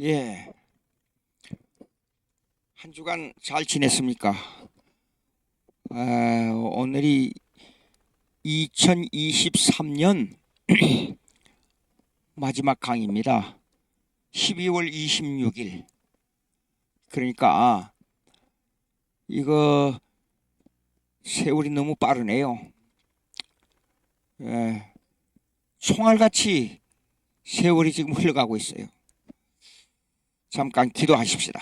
예, 한 주간 잘 지냈습니까? 오늘이 2023년 마지막 강의입니다. 12월 26일. 그러니까 이거 세월이 너무 빠르네요. 총알같이 세월이 지금 흘러가고 있어요. 잠깐 기도하십시다.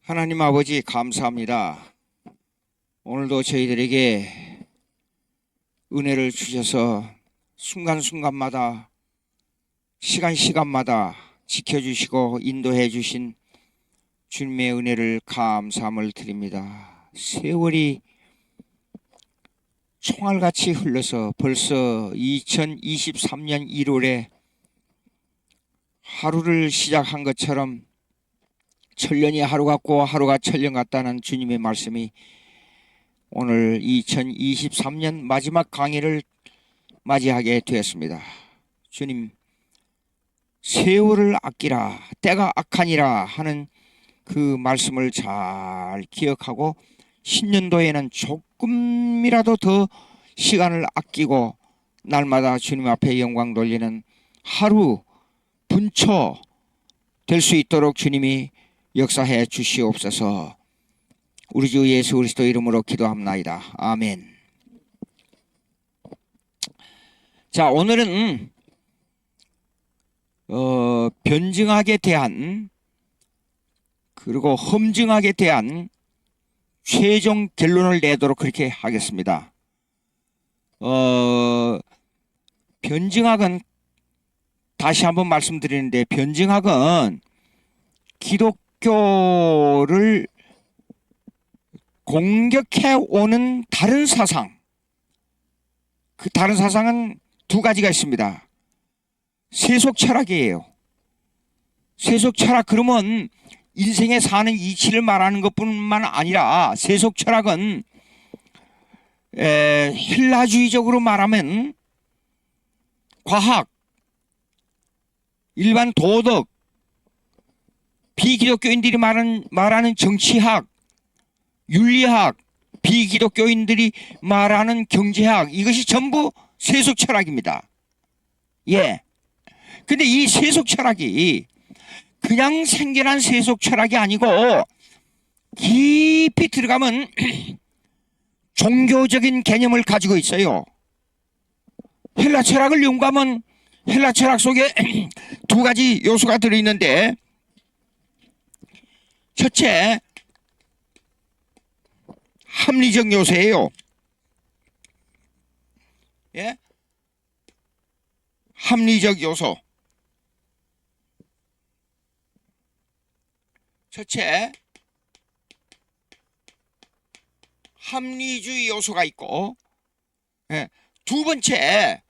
하나님 아버지 감사합니다. 오늘도 저희들에게 은혜를 주셔서 순간순간마다 시간마다 지켜주시고 인도해 주신 주님의 은혜를 감사함을 드립니다. 세월이 총알같이 흘러서 벌써 2023년 1월에 하루를 시작한 것처럼 천년이 하루 같고 하루가 천년 같다는 주님의 말씀이 오늘 2023년 마지막 강의를 맞이하게 되었습니다. 주님, 세월을 아끼라 때가 악하니라 하는 그 말씀을 잘 기억하고 신년도에는 조금이라도 더 시간을 아끼고 날마다 주님 앞에 영광 돌리는 하루 분초 될 수 있도록 주님이 역사해 주시옵소서. 우리 주 예수 그리스도 이름으로 기도합나이다. 아멘. 자, 오늘은 변증학에 대한 그리고 험증학에 대한 최종 결론을 내도록 그렇게 하겠습니다. 변증학은 다시 한번 말씀드리는데, 변증학은 기독교를 공격해 오는 다른 사상, 그 다른 사상은 두 가지가 있습니다. 세속 철학이에요. 세속 철학, 그러면 인생에 사는 이치를 말하는 것뿐만 아니라 세속 철학은 헬라주의적으로 말하면 과학, 일반 도덕, 비기독교인들이 말하는 정치학, 윤리학, 비기독교인들이 말하는 경제학, 이것이 전부 세속 철학입니다. 예. 근데 이 세속 철학이 그냥 생겨난 세속 철학이 아니고 깊이 들어가면 종교적인 개념을 가지고 있어요. 헬라 철학을 연구하면 헬라 철학 속에 두 가지 요소가 들어있는데, 첫째, 합리적 요소예요. 예? 합리적 요소. 첫째, 합리주의 요소가 있고, 두 번째,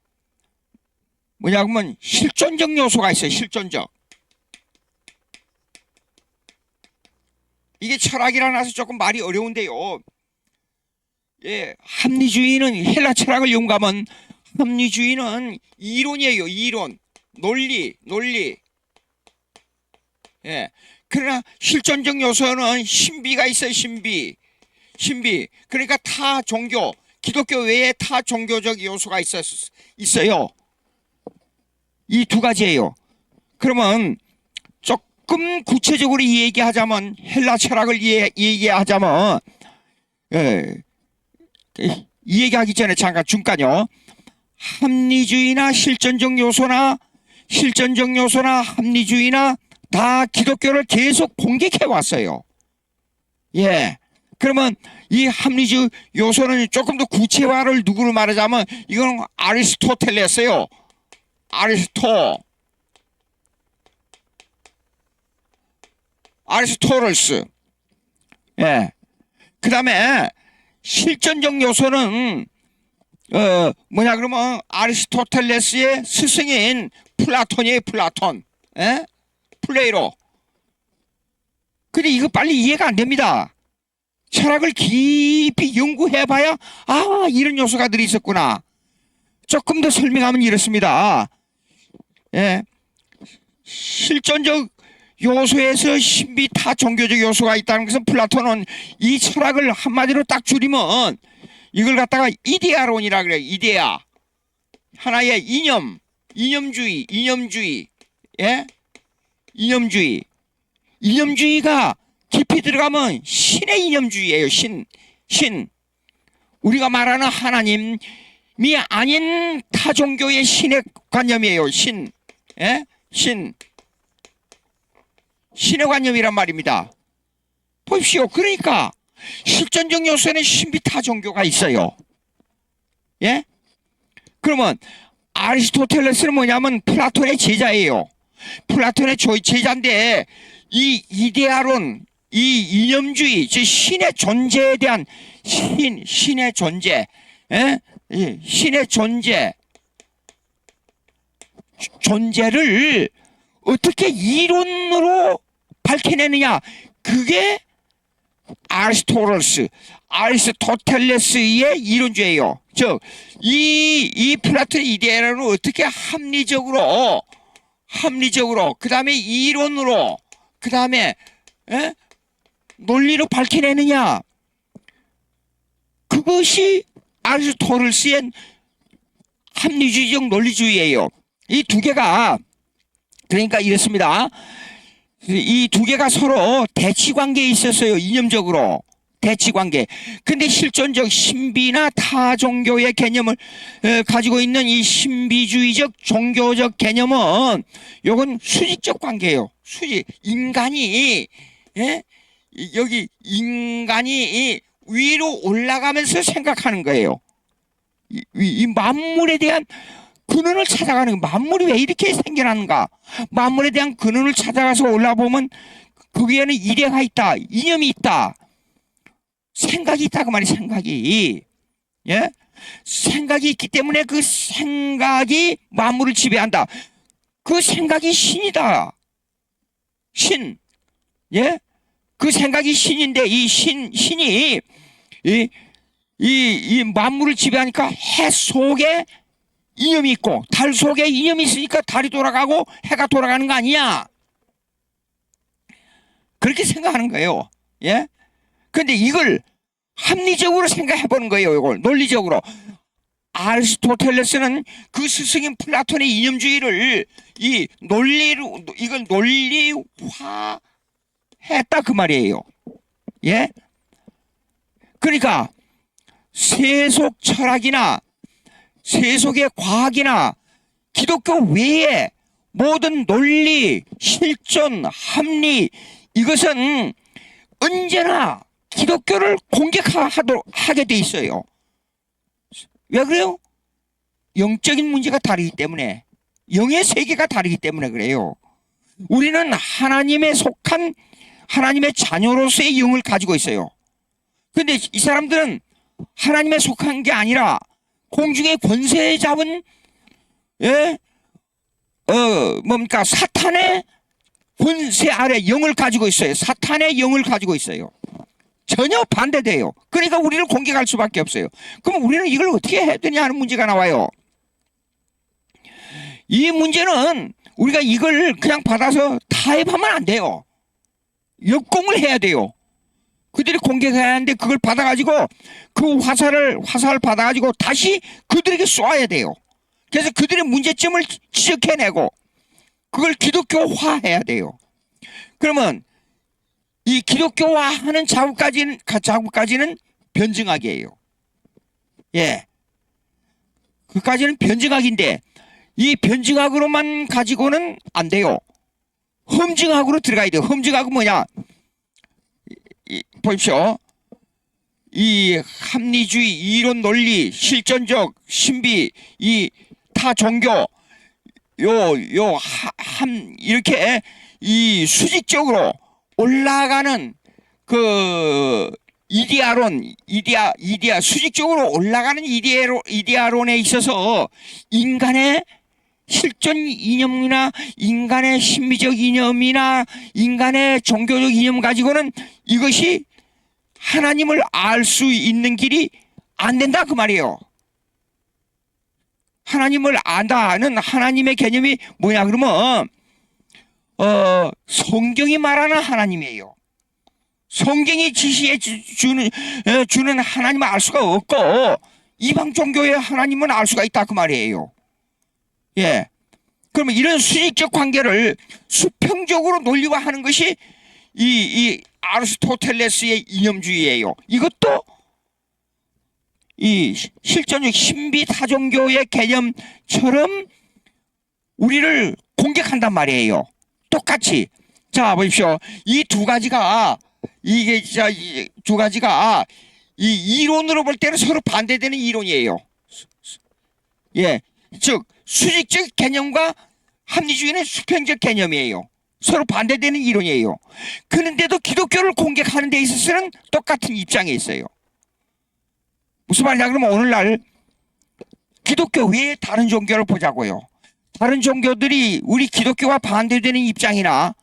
뭐냐면 실존적 요소가 있어요. 실존적. 이게 철학이라 나서 조금 말이 어려운데요. 예, 합리주의는 헬라 철학을 연구하면 합리주의는 이론이에요. 이론, 논리. 예. 그러나 실존적 요소는 신비가 있어요. 신비. 그러니까 타 종교, 기독교 외에 타 종교적 요소가 있어요. 이 두 가지예요. 그러면 조금 구체적으로 얘기하자면, 헬라 철학을 얘기하자면, 이 얘기하기 전에 잠깐 중간요. 합리주의나 실존적 요소나 합리주의나 다 기독교를 계속 공격해 왔어요. 예. 그러면 이 합리주의 요소는 조금 더 구체화를 누구를 말하자면, 이건 아리스토텔레스예요. 아리스토텔레스. 예. 그 다음에 실존적 요소는 뭐냐 그러면 아리스토텔레스의 스승인 플라톤이에요. 플라톤. 예? 플레이로. 근데 이거 빨리 이해가 안 됩니다. 철학을 깊이 연구해봐야 이런 요소가 들어있었구나. 조금 더 설명하면 이렇습니다. 예. 실존적 요소에서 신비타 종교적 요소가 있다는 것은 플라톤은 이 철학을 한마디로 딱 줄이면 이걸 갖다가 이데아론이라 그래요. 이데아. 하나의 이념주의, 예? 이념주의가 깊이 들어가면 신의 이념주의예요. 신. 우리가 말하는 하나님이 아닌 타 종교의 신의 관념이에요. 예? 신의 관념이란 말입니다. 보십시오. 그러니까 실존적 요소에는 신비타 종교가 있어요. 예? 그러면 아리스토텔레스는 뭐냐면 플라톤의 제자예요. 플라톤의 제자인데 이 이데아론, 이 이념주의, 즉 신의 존재에 대한 신의 존재, 예? 신의 존재를 어떻게 이론으로 밝혀내느냐? 그게 아리스토텔레스의 이론주의예요. 즉, 이 플라톤의 이데아론을 어떻게 합리적으로, 그 다음에 이론으로, 그 다음에 논리로 밝혀내느냐? 그것이 아리스토텔레스의 합리주의적 논리주의예요. 이 두 개가 그러니까 이렇습니다. 이 두 개가 서로 대치관계에 있었어요. 이념적으로 대치관계. 근데 실존적 신비나 타 종교의 개념을 가지고 있는 이 신비주의적 종교적 개념은 요건 수직적 관계예요. 인간이 여기 인간이 위로 올라가면서 생각하는 거예요. 이 만물에 대한 근원을 찾아가는 거예요. 만물이 왜 이렇게 생겨났는가? 만물에 대한 근원을 찾아가서 올라보면 거기에는 이래가 있다. 이념이 있다. 생각이 있다. 그 말이 생각이. 예? 생각이 있기 때문에 그 생각이 만물을 지배한다. 그 생각이 신이다. 예? 그 생각이 신인데 이 신이 이 만물을 지배하니까 해 속에 이념이 있고 달 속에 이념이 있으니까 달이 돌아가고 해가 돌아가는 거 아니야? 그렇게 생각하는 거예요. 예? 근데 이걸 합리적으로 생각해 보는 거예요. 이걸 논리적으로. 아리스토텔레스는 그 스승인 플라톤의 이념주의를 이 논리로 이걸 논리화했다 그 말이에요. 예? 그러니까 세속 철학이나 세속의 과학이나 기독교 외에 모든 논리, 실존, 합리 이것은 언제나 기독교를 공격하게 돼 있어요. 왜 그래요? 영적인 문제가 다르기 때문에, 영의 세계가 다르기 때문에 그래요. 우리는 하나님에 속한 하나님의 자녀로서의 영을 가지고 있어요. 근데 이 사람들은 하나님에 속한 게 아니라 공중의 권세 잡은 뭡니까? 사탄의 권세 아래 영을 가지고 있어요. 사탄의 영을 가지고 있어요. 전혀 반대돼요. 그러니까 우리를 공격할 수밖에 없어요. 그럼 우리는 이걸 어떻게 해야 되냐 하는 문제가 나와요. 이 문제는 우리가 이걸 그냥 받아서 타협하면 안 돼요. 역공을 해야 돼요. 그들이 공격해야 하는데 그걸 받아가지고 그 화살을 받아가지고 다시 그들에게 쏘아야 돼요. 그래서 그들의 문제점을 지적해내고 그걸 기독교화해야 돼요. 그러면 이 기독교화하는 작업까지는 변증학이에요. 예, 그까지는 변증학인데 이 변증학으로만 가지고는 안 돼요. 험증학으로 들어가야 돼요. 험증학은 뭐냐? 보십시오. 이 합리주의, 이론 논리, 실존적, 신비, 이 타 종교, 이렇게 이 수직적으로 올라가는 그 수직적으로 올라가는 이데아론에 있어서 인간의 실존 이념이나 인간의 신비적 이념이나 인간의 종교적 이념 가지고는 이것이 하나님을 알 수 있는 길이 안 된다 그 말이에요. 하나님을 안다는 하나님의 개념이 뭐냐 그러면 성경이 말하는 하나님이에요. 성경이 지시해 주는 하나님을 알 수가 없고 이방 종교의 하나님은 알 수가 있다 그 말이에요. 예. 그러면 이런 수직적 관계를 수평적으로 논리화하는 것이 이 아리스토텔레스의 이념주의예요. 이것도 이 실존적 신비 타종교의 개념처럼 우리를 공격한단 말이에요. 똑같이. 자, 보십시오. 이 두 가지가 이게 진짜 이 두 가지가 이 이론으로 볼 때는 서로 반대되는 이론이에요. 예. 즉 수직적 개념과 합리주의는 수평적 개념이에요. 서로 반대되는 이론이에요. 그런데도 기독교를 공격하는 데 있어서는 똑같은 입장에 있어요. 무슨 말이냐 그러면 오늘날 기독교 외에 다른 종교를 보자고요. 다른 종교들이 우리 기독교와 반대되는 입장이나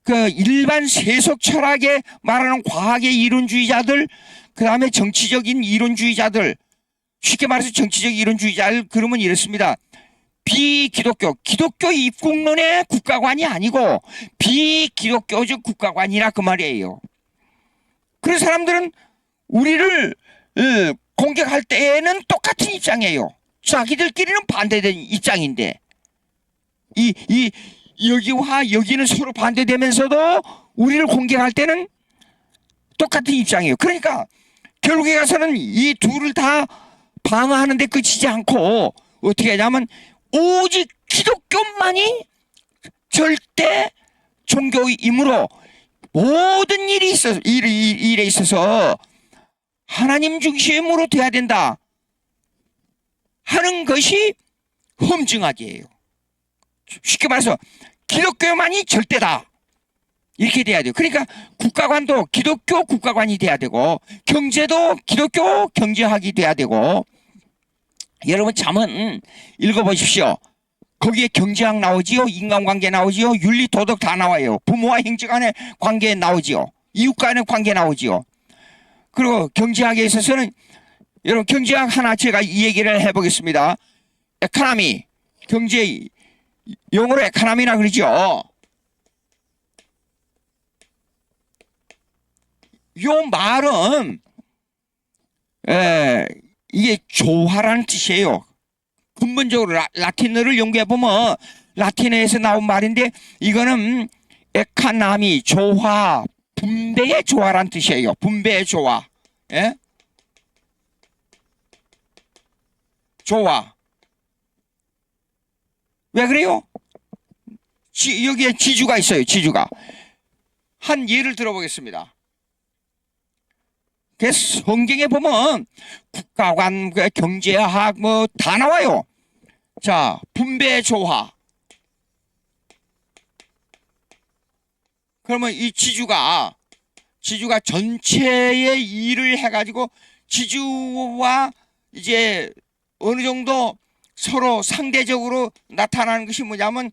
그 일반 세속 철학에 말하는 과학의 이론주의자들, 그 다음에 정치적인 이론주의자들, 쉽게 말해서 정치적 이론주의자를 그러면 이렇습니다. 비기독교, 기독교 입국론의 국가관이 아니고 비기독교적 국가관이라 그 말이에요. 그런 사람들은 우리를 공격할 때에는 똑같은 입장이에요. 자기들끼리는 반대된 입장인데 여기와 여기는 서로 반대되면서도 우리를 공격할 때는 똑같은 입장이에요. 그러니까 결국에 가서는 이 둘을 다 방어하는 데 그치지 않고 어떻게 하냐면 오직 기독교만이 절대 종교이므로 모든 일에 있어서 하나님 중심으로 돼야 된다 하는 것이 험증악이에요. 쉽게 말해서 기독교만이 절대다 이렇게 돼야 돼요. 그러니까 국가관도 기독교 국가관이 돼야 되고 경제도 기독교 경제학이 돼야 되고 여러분 잠언 읽어보십시오. 거기에 경제학 나오지요. 인간관계 나오지요. 윤리 도덕 다 나와요. 부모와 형제 간의 관계 나오지요. 이웃 간의 관계 나오지요. 그리고 경제학에 있어서는 여러분 경제학 하나 제가 이 얘기를 해보겠습니다. 에코노미 경제 영어로 에코노미라 그러죠. 요 말은 이게 조화라는 뜻이에요. 근본적으로 라틴어를 연구해보면 라틴어에서 나온 말인데 이거는 에코노미 조화 분배의 조화라는 뜻이에요. 분배의 조화. 예? 조화. 왜 그래요? 여기에 지주가 있어요. 지주가. 한 예를 들어보겠습니다. 성경에 보면 국가관, 경제학 뭐 다 나와요. 자, 분배 조화. 그러면 이 지주가 전체의 일을 해가지고 지주와 이제 어느 정도 서로 상대적으로 나타나는 것이 뭐냐면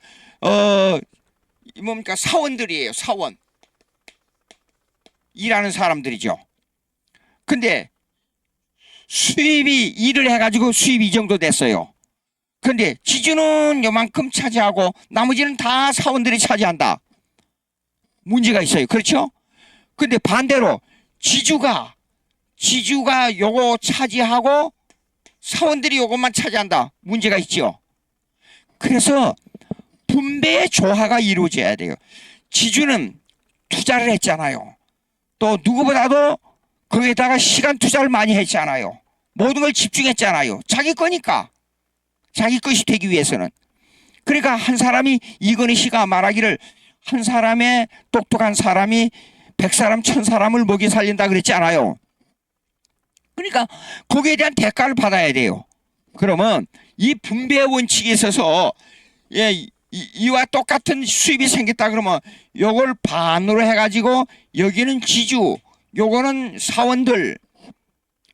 뭡니까 사원들이에요. 사원. 일하는 사람들이죠. 근데 수입이 일을 해가지고 수입이 이 정도 됐어요. 근데 지주는 요만큼 차지하고 나머지는 다 사원들이 차지한다. 문제가 있어요. 그렇죠? 근데 반대로 지주가 요거 차지하고 사원들이 요것만 차지한다. 문제가 있죠. 그래서 분배의 조화가 이루어져야 돼요. 지주는 투자를 했잖아요. 또 누구보다도 거기에다가 시간 투자를 많이 했잖아요. 모든 걸 집중했잖아요. 자기 거니까. 자기 것이 되기 위해서는. 그러니까 한 사람이 이건희 씨가 말하기를 한 사람의 똑똑한 사람이 100사람 1000사람을 먹여 살린다 그랬지 않아요. 그러니까 거기에 대한 대가를 받아야 돼요. 그러면 이 분배 원칙에 있어서 이와 똑같은 수입이 생겼다 그러면 요걸 반으로 해가지고 여기는 지주 요거는 사원들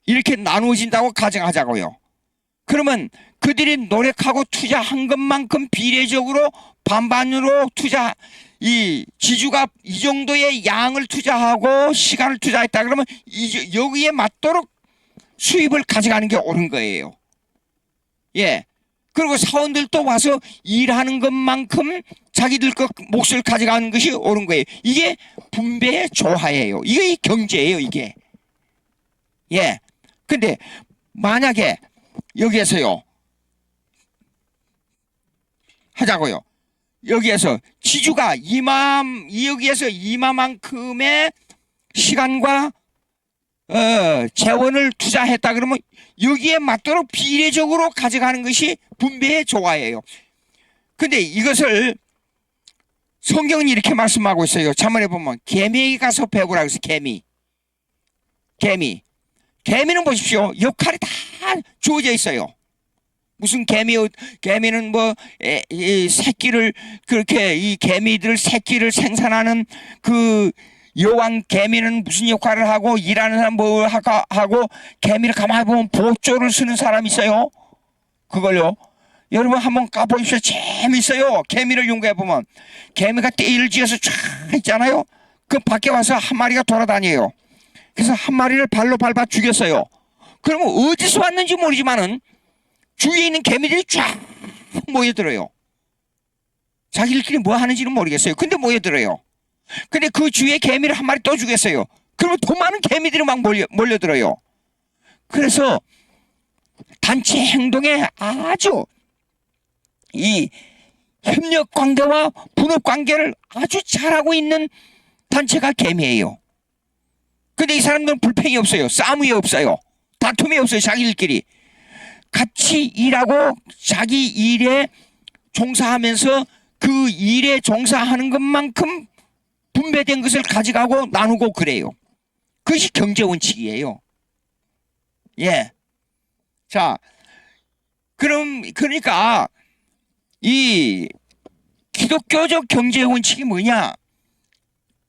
이렇게 나누어진다고 가정하자고요. 그러면 그들이 노력하고 투자한 것만큼 비례적으로 반반으로 이 지주가 이 정도의 양을 투자하고 시간을 투자했다 그러면 여기에 맞도록 수입을 가져가는 게 옳은 거예요. 예. 그리고 사원들도 와서 일하는 것만큼 자기들 것 몫을 가져가는 것이 옳은 거예요. 이게 분배의 조화예요. 이게 경제예요, 이게. 예. 근데 만약에 여기에서요. 하자고요. 여기에서 지주가 여기에서 이마만큼의 시간과 재원을 투자했다 그러면 여기에 맞도록 비례적으로 가져가는 것이 분배의 조화예요. 근데 이것을 성경은 이렇게 말씀하고 있어요. 잠언에 보면 개미에게 가서 배우라 그래서 개미는 보십시오. 역할이 다 주어져 있어요. 무슨 개미는 뭐 새끼를 그렇게 이 개미들 새끼를 생산하는 그 여왕 개미는 무슨 역할을 하고 일하는 사람 뭐 하고 개미를 가만히 보면 보조를 쓰는 사람이 있어요. 그걸요. 여러분 한번 가보십시오. 재밌어요. 개미를 연구해 보면 개미가 떼를 지어서 쫙 있잖아요. 그 밖에 와서 한 마리가 돌아다녀요. 그래서 한 마리를 발로 밟아 죽였어요. 그러면 어디서 왔는지 모르지만은 주위에 있는 개미들이 쫙 모여들어요. 자기들끼리 뭐 하는지는 모르겠어요. 근데 모여들어요. 근데 그 주위에 개미를 한 마리 또 죽였어요. 그러면 더 많은 개미들이 막 몰려들어요. 그래서 단체 행동에 아주 이 협력 관계와 분업 관계를 아주 잘하고 있는 단체가 개미예요. 근데 이 사람들은 불평이 없어요. 싸움이 없어요. 다툼이 없어요. 자기들끼리. 같이 일하고 자기 일에 종사하면서 그 일에 종사하는 것만큼 분배된 것을 가져가고 나누고 그래요. 그것이 경제 원칙이에요. 예. 자, 그러니까 이 기독교적 경제 원칙이 뭐냐?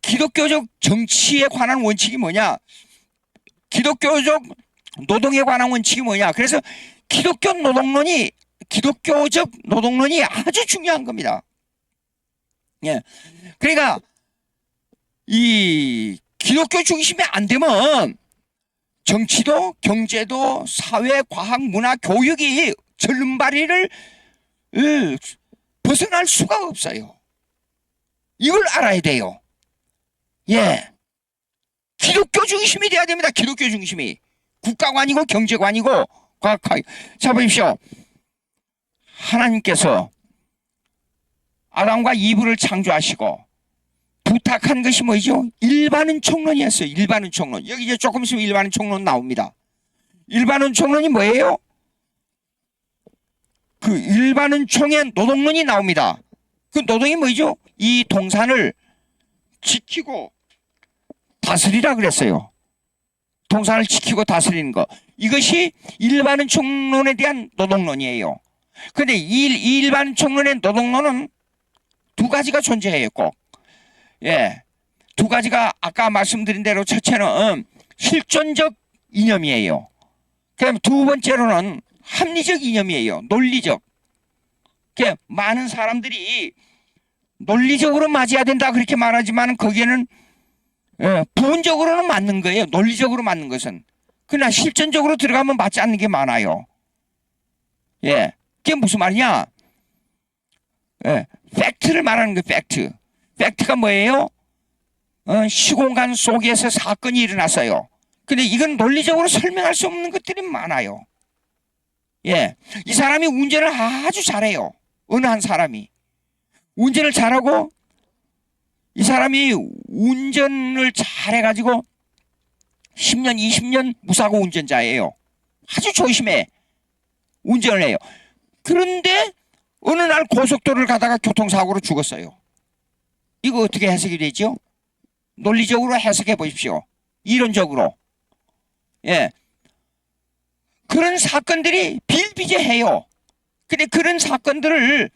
기독교적 정치에 관한 원칙이 뭐냐? 기독교적 노동에 관한 원칙이 뭐냐? 그래서 기독교적 노동론이 아주 중요한 겁니다. 예. 그러니까 이 기독교 중심이 안 되면 정치도 경제도 사회, 과학, 문화, 교육이 절름발이를 벗어날 수가 없어요. 이걸 알아야 돼요. 예. 기독교 중심이 돼야 됩니다. 기독교 중심이. 국가관이고 경제관이고 과학관. 자 보십시오. 하나님께서 아담과 이브를 창조하시고 부탁한 것이 뭐죠? 일반은 총론이었어요. 일반은 총론. 여기 이제 조금 있으면 일반은 총론 나옵니다. 일반은 총론이 뭐예요? 그 일반은 총의 노동론이 나옵니다. 그 노동이 뭐죠? 이 동산을 지키고 다스리라 그랬어요. 동산을 지키고 다스리는 거. 이것이 일반은 총론에 대한 노동론이에요. 근데 이 일반 총론의 노동론은 두 가지가 존재해요. 꼭. 예. 두 가지가 아까 말씀드린 대로 첫째는 실존적 이념이에요. 그다음 두 번째로는 합리적 이념이에요. 논리적. 많은 사람들이 논리적으로 맞아야 된다 그렇게 말하지만 거기에는 부분적으로는 맞는 거예요. 논리적으로 맞는 것은. 그러나 실전적으로 들어가면 맞지 않는 게 많아요. 예. 그게 무슨 말이냐? 예. 팩트를 말하는 거예요. 팩트. 팩트가 뭐예요? 시공간 속에서 사건이 일어났어요. 근데 이건 논리적으로 설명할 수 없는 것들이 많아요. 예. 이 사람이 운전을 아주 잘해요. 어느 한 사람이. 운전을 잘하고 이 사람이 운전을 잘해가지고 10년, 20년 무사고 운전자예요. 아주 조심해. 운전을 해요. 그런데 어느 날 고속도로를 가다가 교통사고로 죽었어요. 이거 어떻게 해석이 되죠? 논리적으로 해석해 보십시오. 이론적으로. 예. 그런 사건들이 비일비재해요. 근데 그런 사건들을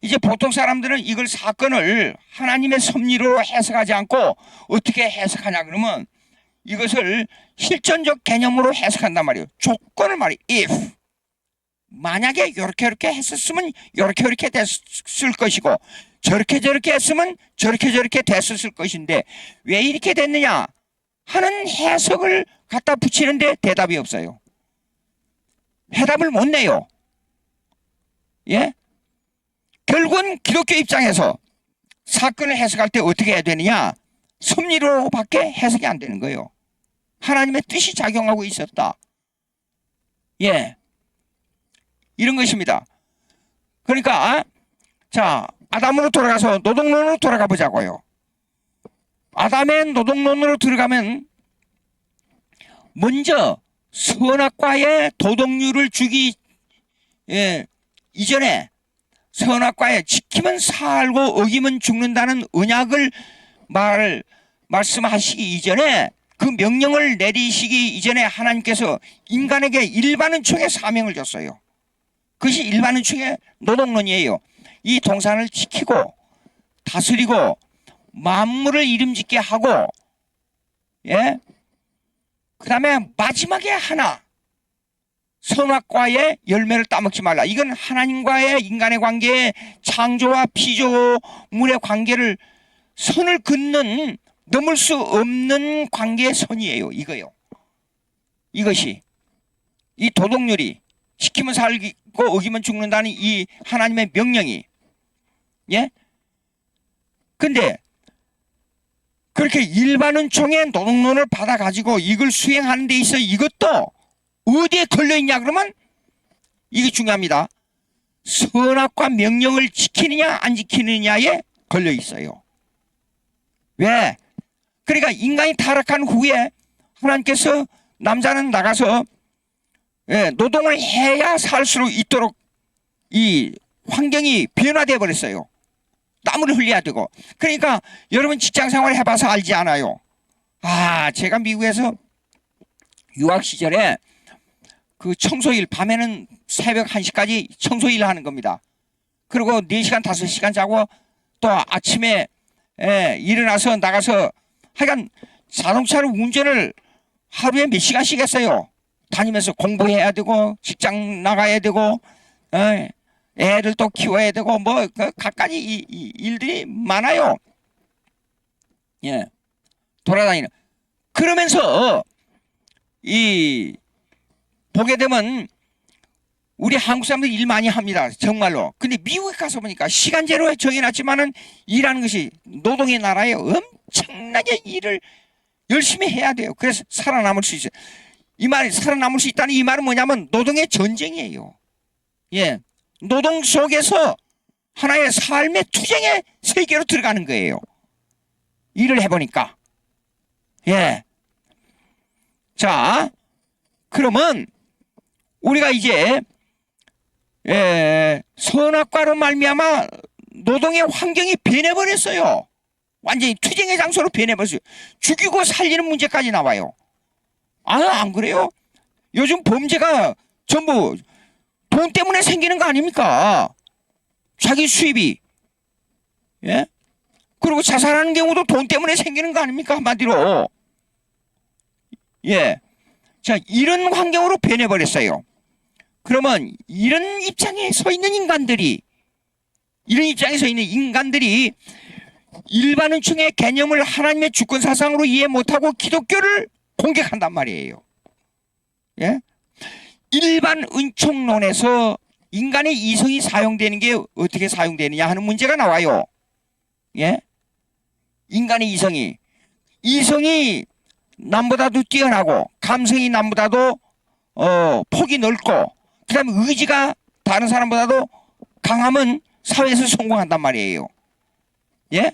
이제 보통 사람들은 이걸 사건을 하나님의 섭리로 해석하지 않고 어떻게 해석하냐 그러면 이것을 실존적 개념으로 해석한단 말이에요. 조건을 말이에요. if. 만약에 이렇게 했었으면 이렇게 됐을 것이고 저렇게 했으면 저렇게 됐었을 것인데 왜 이렇게 됐느냐 하는 해석을 갖다 붙이는데 대답이 없어요. 해답을 못 내요. 예? 결국은 기독교 입장에서 사건을 해석할 때 어떻게 해야 되느냐? 섭리로밖에 해석이 안 되는 거예요. 하나님의 뜻이 작용하고 있었다. 예. 이런 것입니다. 그러니까 자, 아담으로 돌아가서 노동론으로 돌아가 보자고요. 아담의 노동론으로 들어가면 먼저 선악과의 도덕률을 주기 이전에 선악과에 지키면 살고 어기면 죽는다는 언약을 말씀하시기 이전에 그 명령을 내리시기 이전에 하나님께서 인간에게 일반은총의 사명을 줬어요. 그것이 일반은총의 노동론이에요. 이 동산을 지키고 다스리고 만물을 이름짓게 하고 예? 그 다음에 마지막에 하나 선악과의 열매를 따먹지 말라. 이건 하나님과의 인간의 관계에 창조와 피조물의 관계를 선을 긋는 넘을 수 없는 관계의 선이에요. 이거요. 이것이 이 도덕률이 지키면 살고 어기면 죽는다는 이 하나님의 명령이 예? 근데 그렇게 일반은총의 노동론을 받아가지고 이걸 수행하는 데 있어 이것도 어디에 걸려있냐 그러면 이게 중요합니다. 선악과 명령을 지키느냐 안 지키느냐에 걸려있어요. 왜? 그러니까 인간이 타락한 후에 하나님께서 남자는 나가서 노동을 해야 살 수 있도록 이 환경이 변화되어 버렸어요. 땀을 흘려야 되고. 그러니까 여러분 직장생활 해봐서 알지 않아요? 제가 미국에서 유학 시절에 그 청소일 밤에는 새벽 1시까지 청소일 하는 겁니다. 그리고 4시간 5시간 자고 또 아침에 일어나서 나가서 하여간 자동차를 운전을 하루에 몇 시간씩 했어요. 다니면서 공부해야 되고 직장 나가야 되고 애들 또 키워야 되고 뭐 갖가지 일들이 많아요. 예, 돌아다니는. 그러면서 이 보게 되면 우리 한국 사람들 일 많이 합니다. 정말로. 근데 미국에 가서 보니까 시간제로 정해놨지만은 일하는 것이 노동의 나라에 엄청나게 일을 열심히 해야 돼요. 그래서 살아남을 수 있어요. 이 말이 살아남을 수 있다는 이 말은 뭐냐면 노동의 전쟁이에요. 예, 노동 속에서 하나의 삶의 투쟁의 세계로 들어가는 거예요. 일을 해보니까. 예. 자, 그러면 우리가 이제 선악과로 말미암아 노동의 환경이 변해버렸어요. 완전히 투쟁의 장소로 변해버렸어요. 죽이고 살리는 문제까지 나와요. 안 그래요? 요즘 범죄가 전부 돈 때문에 생기는 거 아닙니까? 자기 수입이. 예? 그리고 자살하는 경우도 돈 때문에 생기는 거 아닙니까? 한마디로. 예. 자, 이런 환경으로 변해버렸어요. 그러면 이런 입장에 서 있는 인간들이 일반은총의 개념을 하나님의 주권 사상으로 이해 못하고 기독교를 공격한단 말이에요. 예? 일반 은총론에서 인간의 이성이 사용되는 게 어떻게 사용되느냐 하는 문제가 나와요. 예? 인간의 이성이 남보다도 뛰어나고 감성이 남보다도 폭이 넓고 그다음에 의지가 다른 사람보다도 강하면 사회에서 성공한단 말이에요. 예?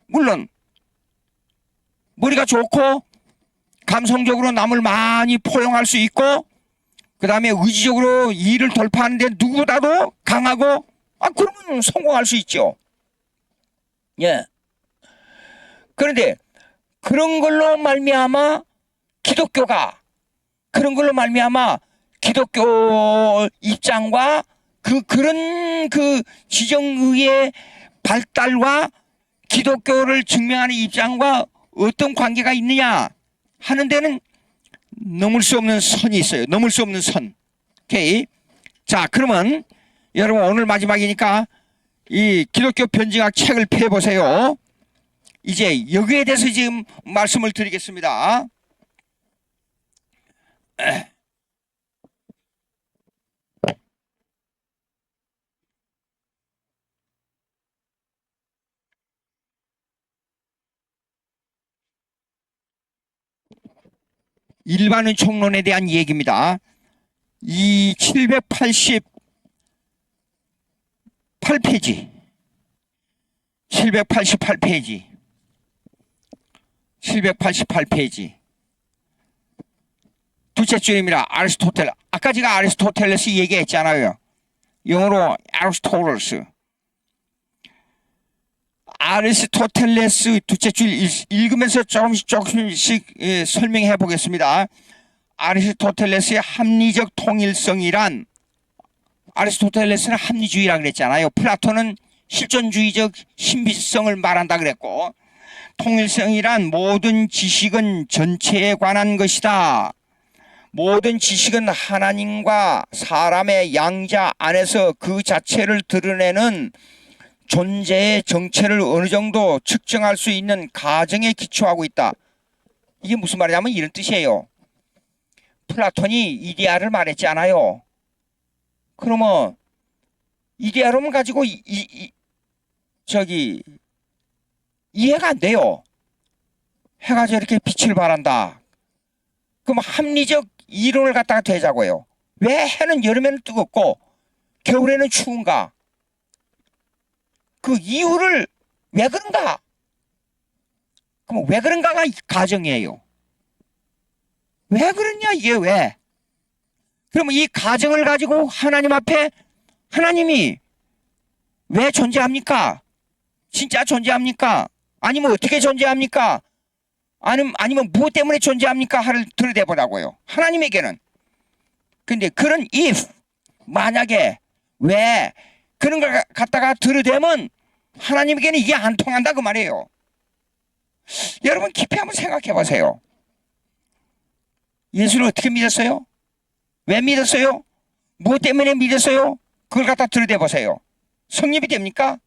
물론 머리가 좋고 감성적으로 남을 많이 포용할 수 있고 그 다음에 의지적으로 일을 돌파하는데 누구보다도 강하고 그러면 성공할 수 있죠. 예. 그런데 그런 걸로 말미암아 기독교 입장과 그런 지정의의 발달과 기독교를 증명하는 입장과 어떤 관계가 있느냐 하는 데는 넘을 수 없는 선이 있어요. 넘을 수 없는 선. 오케이. 자, 그러면 여러분 오늘 마지막이니까 이 기독교 변증학 책을 펴보세요. 이제 여기에 대해서 지금 말씀을 드리겠습니다. 일반은 총론에 대한 얘기입니다. 이 788페이지 788페이지 둘째 줄입니다. 아리스토텔. 아까 제가 아리스토텔레스 얘기했잖아요. 영어로 아리스토텔레스. 아리스토텔레스 둘째 줄 읽으면서 조금씩 설명해 보겠습니다. 아리스토텔레스의 합리적 통일성이란, 아리스토텔레스는 합리주의라 그랬잖아요. 플라톤은 실존주의적 신비성을 말한다 그랬고, 통일성이란 모든 지식은 전체에 관한 것이다. 모든 지식은 하나님과 사람의 양자 안에서 그 자체를 드러내는 존재의 정체를 어느 정도 측정할 수 있는 가정에 기초하고 있다. 이게 무슨 말이냐면 이런 뜻이에요. 플라톤이 이데아를 말했지 않아요. 그러면 이데아를 가지고 이해가 안 돼요. 해가 저렇게 빛을 발한다. 그럼 합리적 이론을 갖다가 되자고요. 왜 해는 여름에는 뜨겁고 겨울에는 추운가? 그 이유를 왜 그런가? 그럼 왜 그런가가 가정이에요. 왜 그러냐 이게 왜? 그러면 이 가정을 가지고 하나님 앞에 하나님이 왜 존재합니까? 진짜 존재합니까? 아니면 어떻게 존재합니까? 아니면 무엇 때문에 존재합니까? 하를 들여다보라고요. 하나님에게는. 근데 그런 if, 만약에 왜 그런 걸 갖다가 들여대면 하나님에게는 이게 안 통한다 그 말이에요. 여러분 깊이 한번 생각해 보세요. 예수를 어떻게 믿었어요? 왜 믿었어요? 무엇 때문에 믿었어요? 그걸 갖다 들여대 보세요. 성립이 됩니까?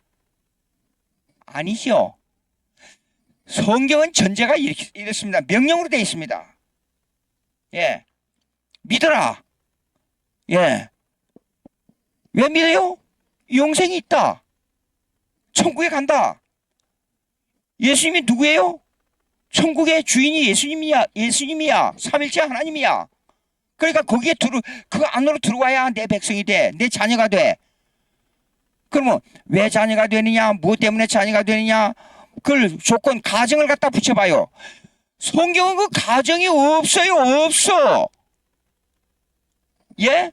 아니죠. 성경은 전제가 이렇습니다. 명령으로 되어 있습니다. 예, 믿어라. 예, 왜 믿어요? 영생이 있다. 천국에 간다. 예수님이 누구예요? 천국의 주인이 예수님이야. 삼일째 하나님이야. 그러니까 거기에 그 안으로 들어와야 내 백성이 돼. 내 자녀가 돼. 그러면 왜 자녀가 되느냐? 무엇 때문에 자녀가 되느냐? 그걸 조건, 가정을 갖다 붙여봐요. 성경은 그 가정이 없어요. 없어. 예?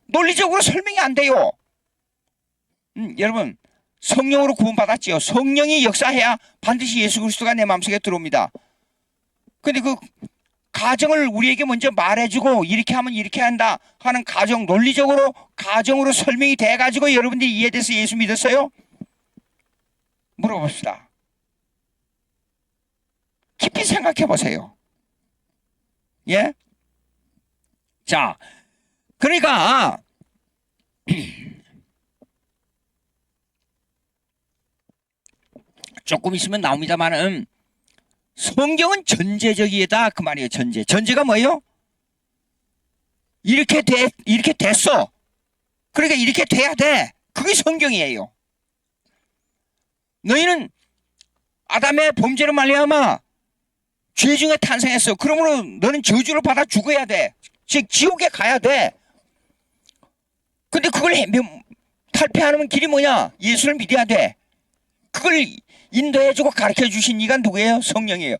논리적으로 설명이 안 돼요. 여러분 성령으로 구원받았지요. 성령이 역사해야 반드시 예수 그리스도가 내 마음속에 들어옵니다. 근데 그 가정을 우리에게 먼저 말해주고 이렇게 하면 이렇게 한다 하는 가정, 논리적으로 가정으로 설명이 돼가지고 여러분들이 이해돼서 예수 믿었어요? 물어봅시다. 깊이 생각해 보세요. 예? 자, 그러니까 조금 있으면 나옵니다만은 성경은 전제적이다 그 말이에요. 전제가 뭐예요? 이렇게 됐어. 그러니까 이렇게 돼야 돼. 그게 성경이에요. 너희는 아담의 범죄로 말미암아 죄 중에 탄생했어. 그러므로 너는 저주를 받아 죽어야 돼. 즉 지옥에 가야 돼. 근데 그걸 탈피하는 길이 뭐냐? 예수를 믿어야 돼. 그걸 인도해주고 가르쳐주신 이가 누구예요? 성령이에요.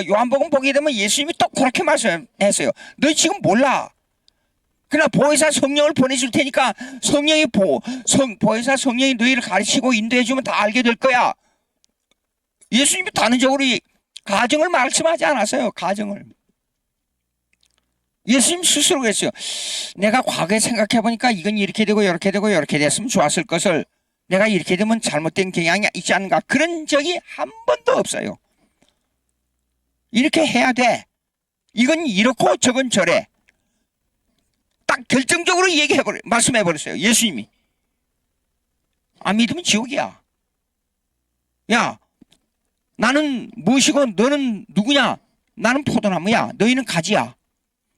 요한복음 보게 되면 예수님이 또 그렇게 말씀했어요. 너희 지금 몰라. 그러나 보혜사 성령을 보내줄 테니까 보혜사 성령이 너희를 가르치고 인도해주면 다 알게 될 거야. 예수님이 단언적으로 가정을 말씀하지 않았어요. 가정을. 예수님 스스로 그랬어요. 내가 과거에 생각해보니까 이건 이렇게 되고 이렇게 되고 이렇게 됐으면 좋았을 것을 내가 이렇게 되면 잘못된 경향이 있지 않은가. 그런 적이 한 번도 없어요. 이렇게 해야 돼. 이건 이렇고 저건 저래. 딱 결정적으로 말씀해버렸어요. 예수님이. 안 믿으면 지옥이야. 야, 나는 무엇이고 너는 누구냐? 나는 포도나무야. 너희는 가지야.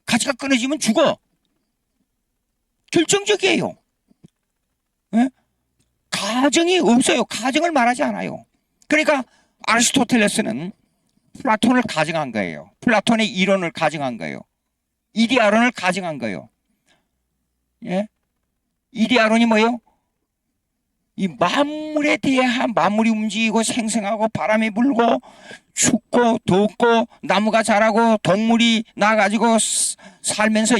가지가 끊어지면 죽어. 결정적이에요. 예? 가정이 없어요. 가정을 말하지 않아요. 그러니까 아리스토텔레스는 플라톤을 가정한 거예요. 플라톤의 이론을 가정한 거예요. 이데아론을 가정한 거예요. 예? 이데아론이 뭐예요? 이 만물에 대한 만물이 움직이고 생생하고 바람이 불고 춥고 덥고 나무가 자라고 동물이 나가지고 살면서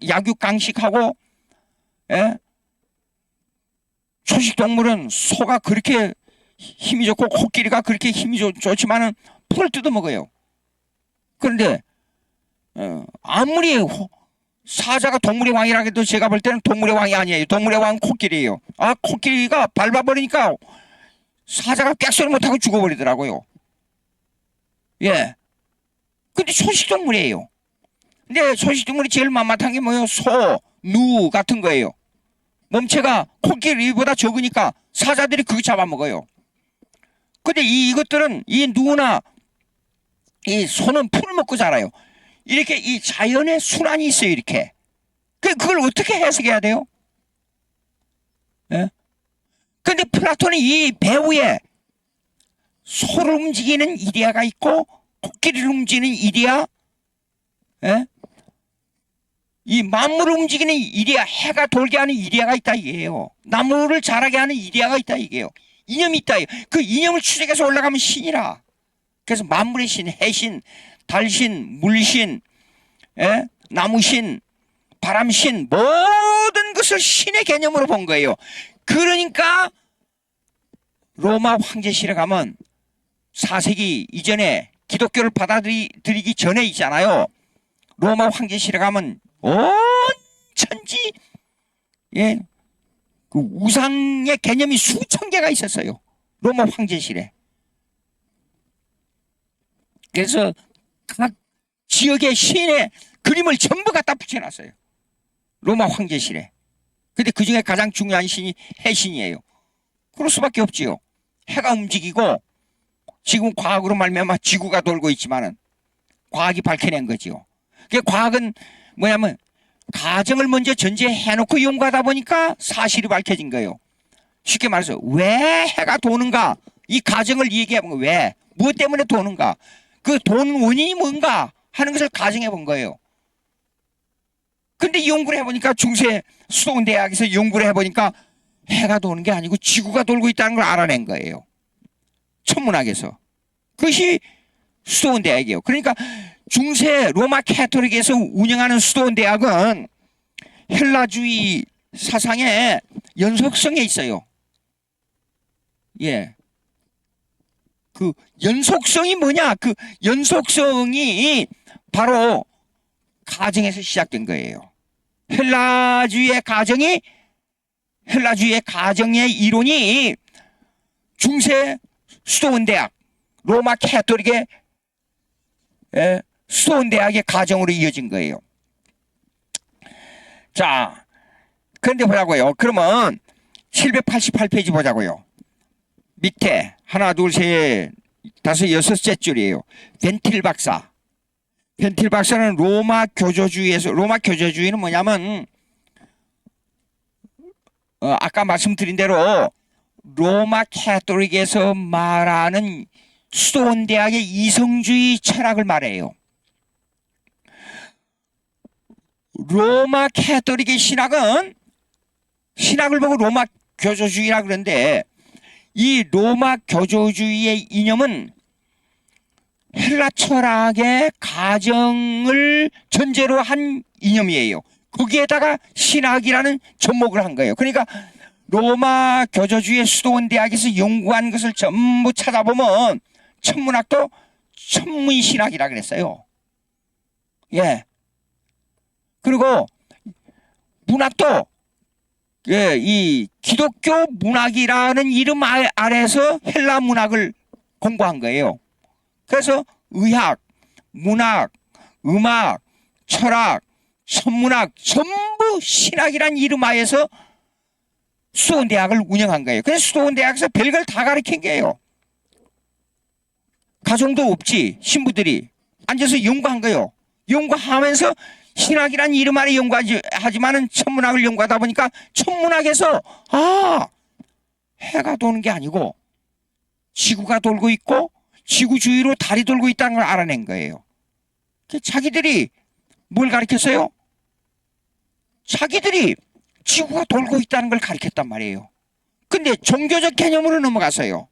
약육강식하고, 예? 초식동물은 소가 그렇게 힘이 좋고 코끼리가 그렇게 힘이 좋지만은 풀을 뜯어먹어요. 그런데 아무리 사자가 동물의 왕이라 해도 제가 볼 때는 동물의 왕이 아니에요. 동물의 왕은 코끼리예요. 아, 코끼리가 밟아버리니까 사자가 꽥소리 못하고 죽어버리더라고요. 예. 근데 초식동물이에요. 근데 초식동물이 제일 만만한 게 뭐예요? 소, 누 같은 거예요. 몸체가 코끼리보다 적으니까 사자들이 그거 잡아먹어요. 근데 이것들은 이 누나 이 소는 풀을 먹고 자라요. 이렇게 이 자연의 순환이 있어요. 이렇게. 그걸 어떻게 해석해야 돼요? 예? 근데 플라톤이 이 배후에 소를 움직이는 이데아가 있고 코끼리를 움직이는 이데아, 예? 이 만물을 움직이는 이데아, 해가 돌게 하는 이데아가 있다 이게요. 나무를 자라게 하는 이데아가 있다 이게요. 이념이 있다. 그 이념을 추적해서 올라가면 신이라. 그래서 만물의 신, 해신, 달신, 물신, 예? 나무신, 바람신, 모든 것을 신의 개념으로 본 거예요. 그러니까 로마 황제실에 가면 4세기 이전에 기독교를 받아들이기 전에 있잖아요. 로마 황제실에 가면 온 천지, 예, 그 우상의 개념이 수천 개가 있었어요. 로마 황제실에. 그래서 각 지역의 신의 그림을 전부 갖다 붙여놨어요. 로마 황제실에. 근데 그 중에 가장 중요한 신이 해신이에요. 그럴 수밖에 없지요. 해가 움직이고 지금 과학으로 말미암아 지구가 돌고 있지만은 과학이 밝혀낸 거지요. 과학은 뭐냐면 가정을 먼저 전제해놓고 연구하다 보니까 사실이 밝혀진 거예요. 쉽게 말해서 왜 해가 도는가? 이 가정을 얘기해 본 거예요. 왜? 무엇 때문에 도는가? 그 도는 원인이 뭔가 하는 것을 가정해 본 거예요. 근데 연구를 해보니까 중세 수도원대학에서 연구를 해보니까 해가 도는 게 아니고 지구가 돌고 있다는 걸 알아낸 거예요. 천문학에서. 그것이 수도원대학이에요. 그러니까 중세 로마 캐토릭에서 운영하는 수도원대학은 헬라주의 사상의 연속성에 있어요. 예. 그 연속성이 뭐냐? 그 연속성이 바로 가정에서 시작된 거예요. 헬라주의의 가정의 이론이 중세 수도원대학, 로마 캐토릭의 수도원대학의 가정으로 이어진 거예요. 자, 그런데 보자고요. 그러면 788페이지 보자고요. 밑에 하나, 둘, 셋, 다섯, 여섯째 줄이에요. 벤틸 박사. 벤틸 박사는 로마 교조주의는 뭐냐면 아까 말씀드린 대로 로마 캐토릭에서 말하는 수도원대학의 이성주의 철학을 말해요. 로마 캐토릭의 신학을 보고 로마 교조주의라 그러는데 이 로마 교조주의의 이념은 헬라 철학의 가정을 전제로 한 이념이에요. 거기에다가 신학이라는 접목을 한 거예요. 그러니까 로마 교조주의 수도원대학에서 연구한 것을 전부 찾아보면 천문학도 천문신학이라 그랬어요. 예. 그리고 문학도 이 기독교 문학이라는 이름 아래서 헬라 문학을 공부한 거예요. 그래서 의학, 문학, 음악, 철학, 천문학 전부 신학이란 이름 하에서 수도원대학을 운영한 거예요. 그래서 수도원대학에서 별걸 다 가르친 거예요. 가정도 없지 신부들이 앉아서 연구한 거예요. 연구하면서 신학이란 이름 아래 연구하지만은 천문학을 연구하다 보니까 천문학에서 해가 도는 게 아니고 지구가 돌고 있고 지구 주위로 달이 돌고 있다는 걸 알아낸 거예요. 자기들이 뭘 가르쳤어요? 자기들이 지구가 돌고 있다는 걸 가르쳤단 말이에요. 근데 종교적 개념으로 넘어가서요.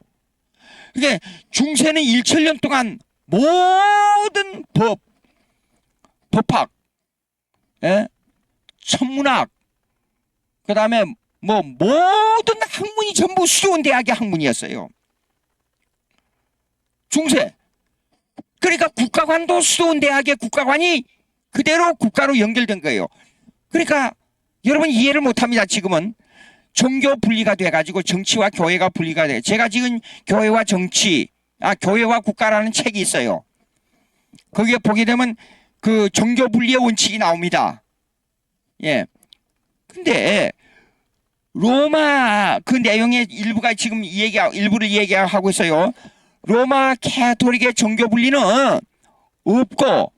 이게 중세는 1천년 동안 모든 법학, 예? 천문학, 그 다음에 뭐 모든 학문이 전부 수도원 대학의 학문이었어요. 중세. 그러니까 국가관도 수도원 대학의 국가관이 그대로 국가로 연결된 거예요. 그러니까 여러분 이해를 못합니다. 지금은 종교 분리가 돼가지고 정치와 교회가 분리가 돼. 제가 지금 교회와 교회와 국가라는 책이 있어요. 거기에 보게 되면 그 종교 분리의 원칙이 나옵니다. 예. 근데 로마 그 내용의 일부가 지금 일부를 얘기하고 있어요. 로마 캐토릭의 종교 분리는 없고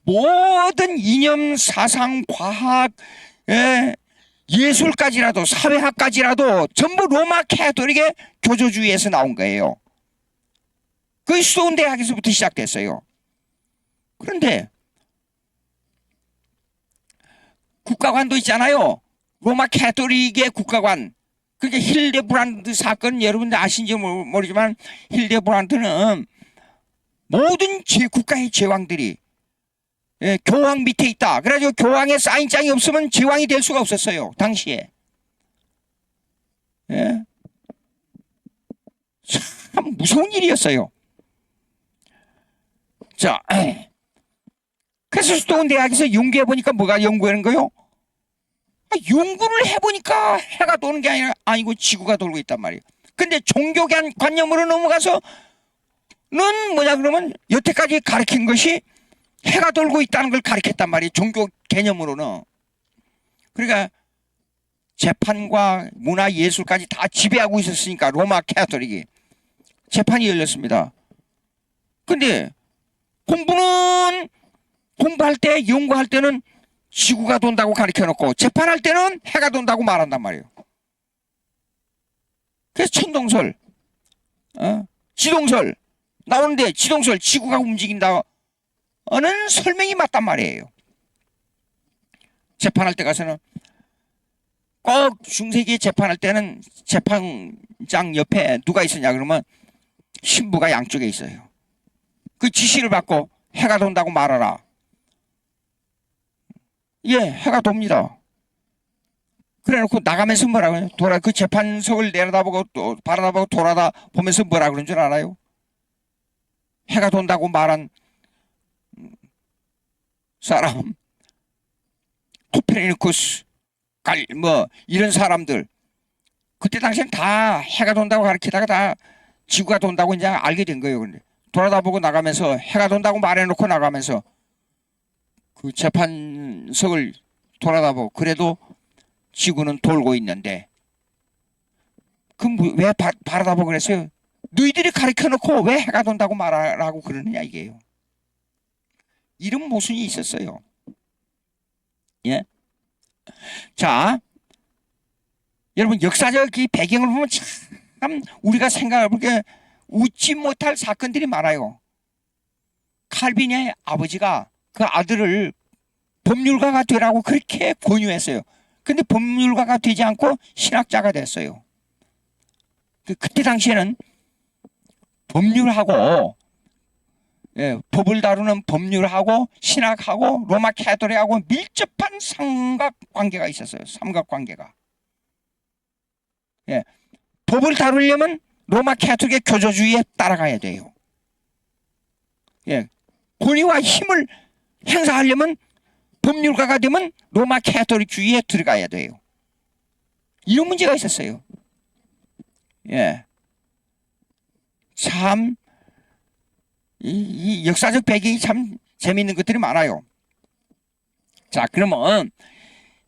모든 이념, 사상, 과학, 예술까지라도 사회학까지라도 전부 로마 캐토릭의 교조주의에서 나온 거예요. 그게 수도원 대학에서부터 시작됐어요. 그런데 국가관도 있잖아요. 로마 캐토릭의 국가관. 그러니까 힐데브란드 사건 여러분들 아신지 모르지만 힐데브란드는 모든 국가의 제왕들이 교황 밑에 있다. 그래가지고 교황의 사인장이 없으면 제왕이 될 수가 없었어요. 당시에. 예? 참 무서운 일이었어요. 자, 그래서 수도원 대학에서 연구해보니까 뭐가 연구하는 거요? 연구를 해보니까 해가 도는 게 아니고 지구가 돌고 있단 말이에요. 근데 종교관념으로 넘어가서는 뭐냐 그러면 여태까지 가르친 것이 해가 돌고 있다는 걸 가르쳤단 말이에요. 종교 개념으로는. 그러니까 재판과 문화 예술까지 다 지배하고 있었으니까 로마 캐토릭이 재판이 열렸습니다. 근데 공부할 때 연구할 때는 지구가 돈다고 가르쳐놓고 재판할 때는 해가 돈다고 말한단 말이에요. 그래서 천동설, 지동설 나오는데 지동설 지구가 움직인다는 설명이 맞단 말이에요. 재판할 때 가서는 꼭 중세기 재판할 때는 재판장 옆에 누가 있었냐 그러면 신부가 양쪽에 있어요. 그 지시를 받고 해가 돈다고 말하라. 예, 해가 돕니다. 그래 놓고 나가면서 뭐라고 해요? 그 재판석을 내려다보고 또 바라다보고 돌아다 보면서 뭐라 그런 줄 알아요? 해가 돈다고 말한 사람, 코페르니쿠스, 이런 사람들. 그때 당시엔 다 해가 돈다고 가르치다가 다 지구가 돈다고 이제 알게 된 거예요. 근데 돌아다보고 나가면서 해가 돈다고 말해놓고 나가면서 그 재판석을 돌아다보고 그래도 지구는 돌고 있는데 그럼 왜 바라다보고 그랬어요? 너희들이 가르쳐놓고 왜 해가 돈다고 말하라고 그러느냐 이게요. 이런 모순이 있었어요. 예. 자, 여러분 역사적 이 배경을 보면 참 우리가 생각해보게 웃지 못할 사건들이 많아요. 칼빈의 아버지가 그 아들을 법률가가 되라고 그렇게 권유했어요. 근데 법률가가 되지 않고 신학자가 됐어요. 그때 당시에는 법률하고 법을 다루는 법률하고 신학하고 로마 캐토릭하고 밀접한 삼각관계가 있었어요. 삼각관계가. 법을 다루려면 로마 캐토릭의 교조주의에 따라가야 돼요. 권위와 힘을 행사하려면 법률가가 되면 로마 캐토릭주의에 들어가야 돼요. 이런 문제가 있었어요. 참, 이 역사적 배경이 참 재미있는 것들이 많아요. 자, 그러면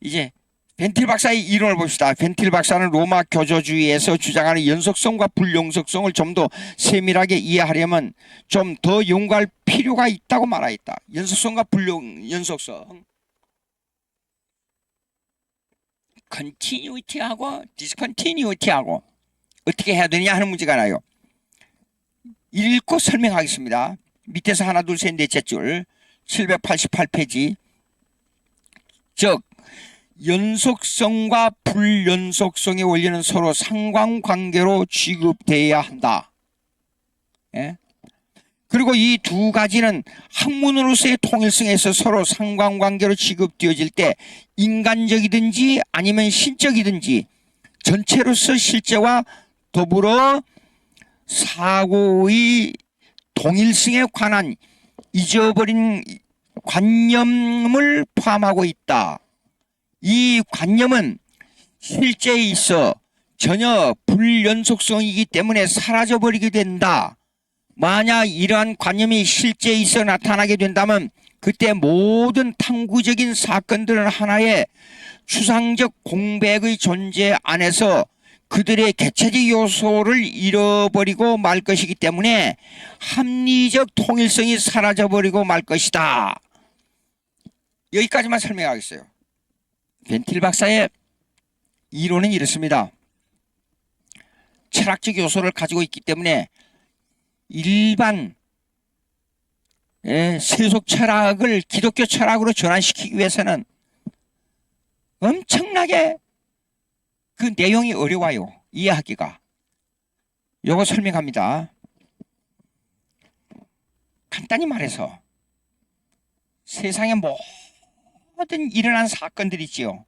이제 벤틸 박사의 이론을 봅시다. 벤틸 박사는 로마 교조주의에서 주장하는 연속성과 불연속성을 좀 더 세밀하게 이해하려면 좀 더 연구할 필요가 있다고 말하였다. 연속성과 불연속성. 컨티뉴이티하고 디스컨티뉴이티하고 어떻게 해야 되느냐 하는 문제가 나요. 읽고 설명하겠습니다. 밑에서 하나 둘 셋 넷째 줄 788페이지. 즉 연속성과 불연속성의 원리는 서로 상관관계로 취급돼야 한다. 예? 그리고 이 두 가지는 학문으로서의 통일성에서 서로 상관관계로 취급되어질 때 인간적이든지 아니면 신적이든지 전체로서 실제와 더불어 사고의 동일성에 관한 잊어버린 관념을 포함하고 있다. 이 관념은 실제에 있어 전혀 불연속성이기 때문에 사라져버리게 된다. 만약 이러한 관념이 실제에 있어 나타나게 된다면 그때 모든 탐구적인 사건들은 하나의 추상적 공백의 존재 안에서 그들의 개체적 요소를 잃어버리고 말 것이기 때문에 합리적 통일성이 사라져버리고 말 것이다. 여기까지만 설명하겠어요. 벤틸 박사의 이론은 이렇습니다. 철학적 요소를 가지고 있기 때문에 일반 세속 철학을 기독교 철학으로 전환시키기 위해서는 엄청나게 그 내용이 어려워요. 이해하기가. 요거 설명합니다. 간단히 말해서 세상에 모든 일어난 사건들 있지요.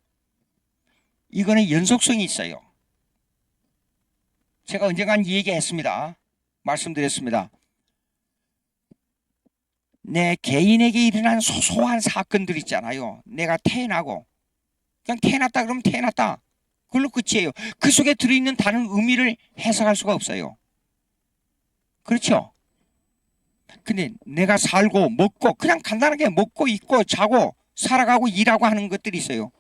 이거는 연속성이 있어요. 제가 언젠간 이 얘기했습니다. 말씀드렸습니다. 내 개인에게 일어난 소소한 사건들 있잖아요. 내가 태어나고 그냥 태어났다 그러면 태어났다. 그걸로 끝이에요. 그 속에 들어있는 다른 의미를 해석할 수가 없어요. 그렇죠? 근데 내가 살고 먹고 그냥 간단하게 먹고 있고 자고 살아가고 일하고 하는 것들이 있어요.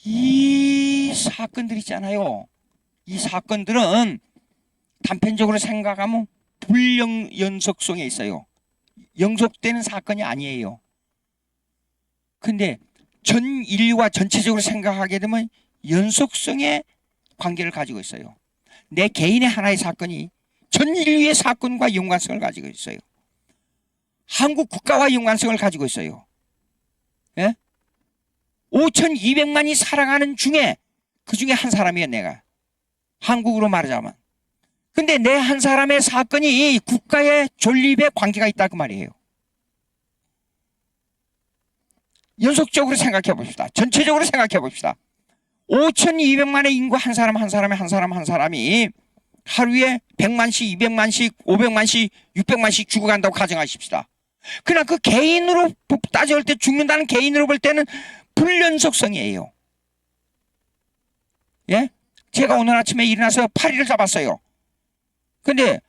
이 사건들 있잖아요. 이 사건들은 단편적으로 생각하면 불연속성에 있어요. 연속되는 사건이 아니에요. 근데 전 인류와 전체적으로 생각하게 되면 연속성의 관계를 가지고 있어요. 내 개인의 하나의 사건이 전 인류의 사건과 연관성을 가지고 있어요. 한국 국가와 연관성을 가지고 있어요. 예? 5,200만이 살아가는 중에 그 중에 한 사람이에요. 내가 한국으로 말하자면. 근데 내 한 사람의 사건이 국가의 존립에 관계가 있다 그 말이에요. 연속적으로 생각해 봅시다. 전체적으로 생각해 봅시다. 5,200만의 인구 한 사람이 하루에 100만씩, 200만씩, 500만씩, 600만씩 죽어간다고 가정하십시다. 그러나 그 개인으로 따져볼 때 죽는다는 개인으로 볼 때는 불연속성이에요. 예? 제가 오늘 아침에 일어나서 파리를 잡았어요. 근데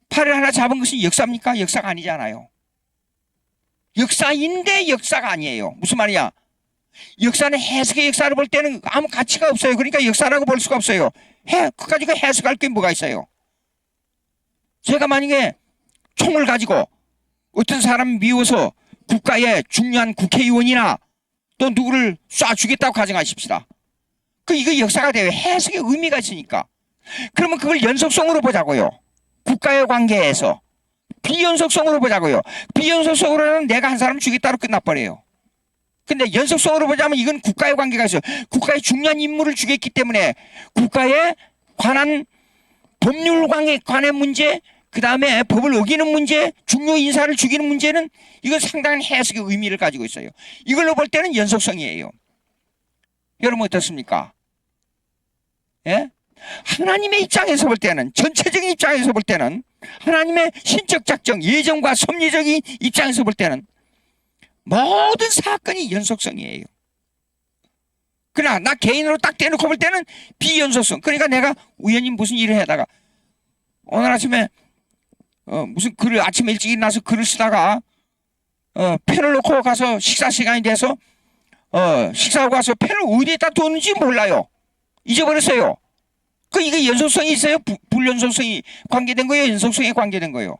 파리를 하나 잡은 것이 역사입니까? 역사가 아니잖아요. 역사인데 역사가 아니에요. 무슨 말이야? 역사는 해석의 역사를 볼 때는 아무 가치가 없어요. 그러니까 역사라고 볼 수가 없어요. 그 가지고 해석할 게 뭐가 있어요? 제가 만약에 총을 가지고 어떤 사람 미워서 국가의 중요한 국회의원이나 또 누구를 쏴 주겠다고 가정하십시다. 이거 역사가 돼요. 해석의 의미가 있으니까. 그러면 그걸 연속성으로 보자고요. 국가의 관계에서. 비연속성으로 보자고요. 비연속성으로는 내가 한 사람 죽였다로 끝나버려요. 근데 연속성으로 보자면 이건 국가의 관계가 있어요. 국가의 중요한 인물을 죽였기 때문에 국가에 관한 법률에 관한 문제, 그 다음에 법을 어기는 문제, 중요 인사를 죽이는 문제는 이건 상당한 해석의 의미를 가지고 있어요. 이걸로 볼 때는 연속성이에요. 여러분 어떻습니까? 예? 하나님의 입장에서 볼 때는, 전체적인 입장에서 볼 때는, 하나님의 신적 작정, 예정과 섭리적인 입장에서 볼 때는 모든 사건이 연속성이에요. 그러나 나 개인으로 딱 대놓고 볼 때는 비연속성. 그러니까 내가 우연히 무슨 일을 하다가 오늘 아침에 무슨 글을 아침에 일찍 일어나서 글을 쓰다가 펜을 놓고 가서 식사 시간이 돼서 식사하고 가서 펜을 어디에다 뒀는지 몰라요. 잊어버렸어요. 이게 연속성이 있어요? 불연속성이 관계된 거예요? 연속성이 관계된 거예요?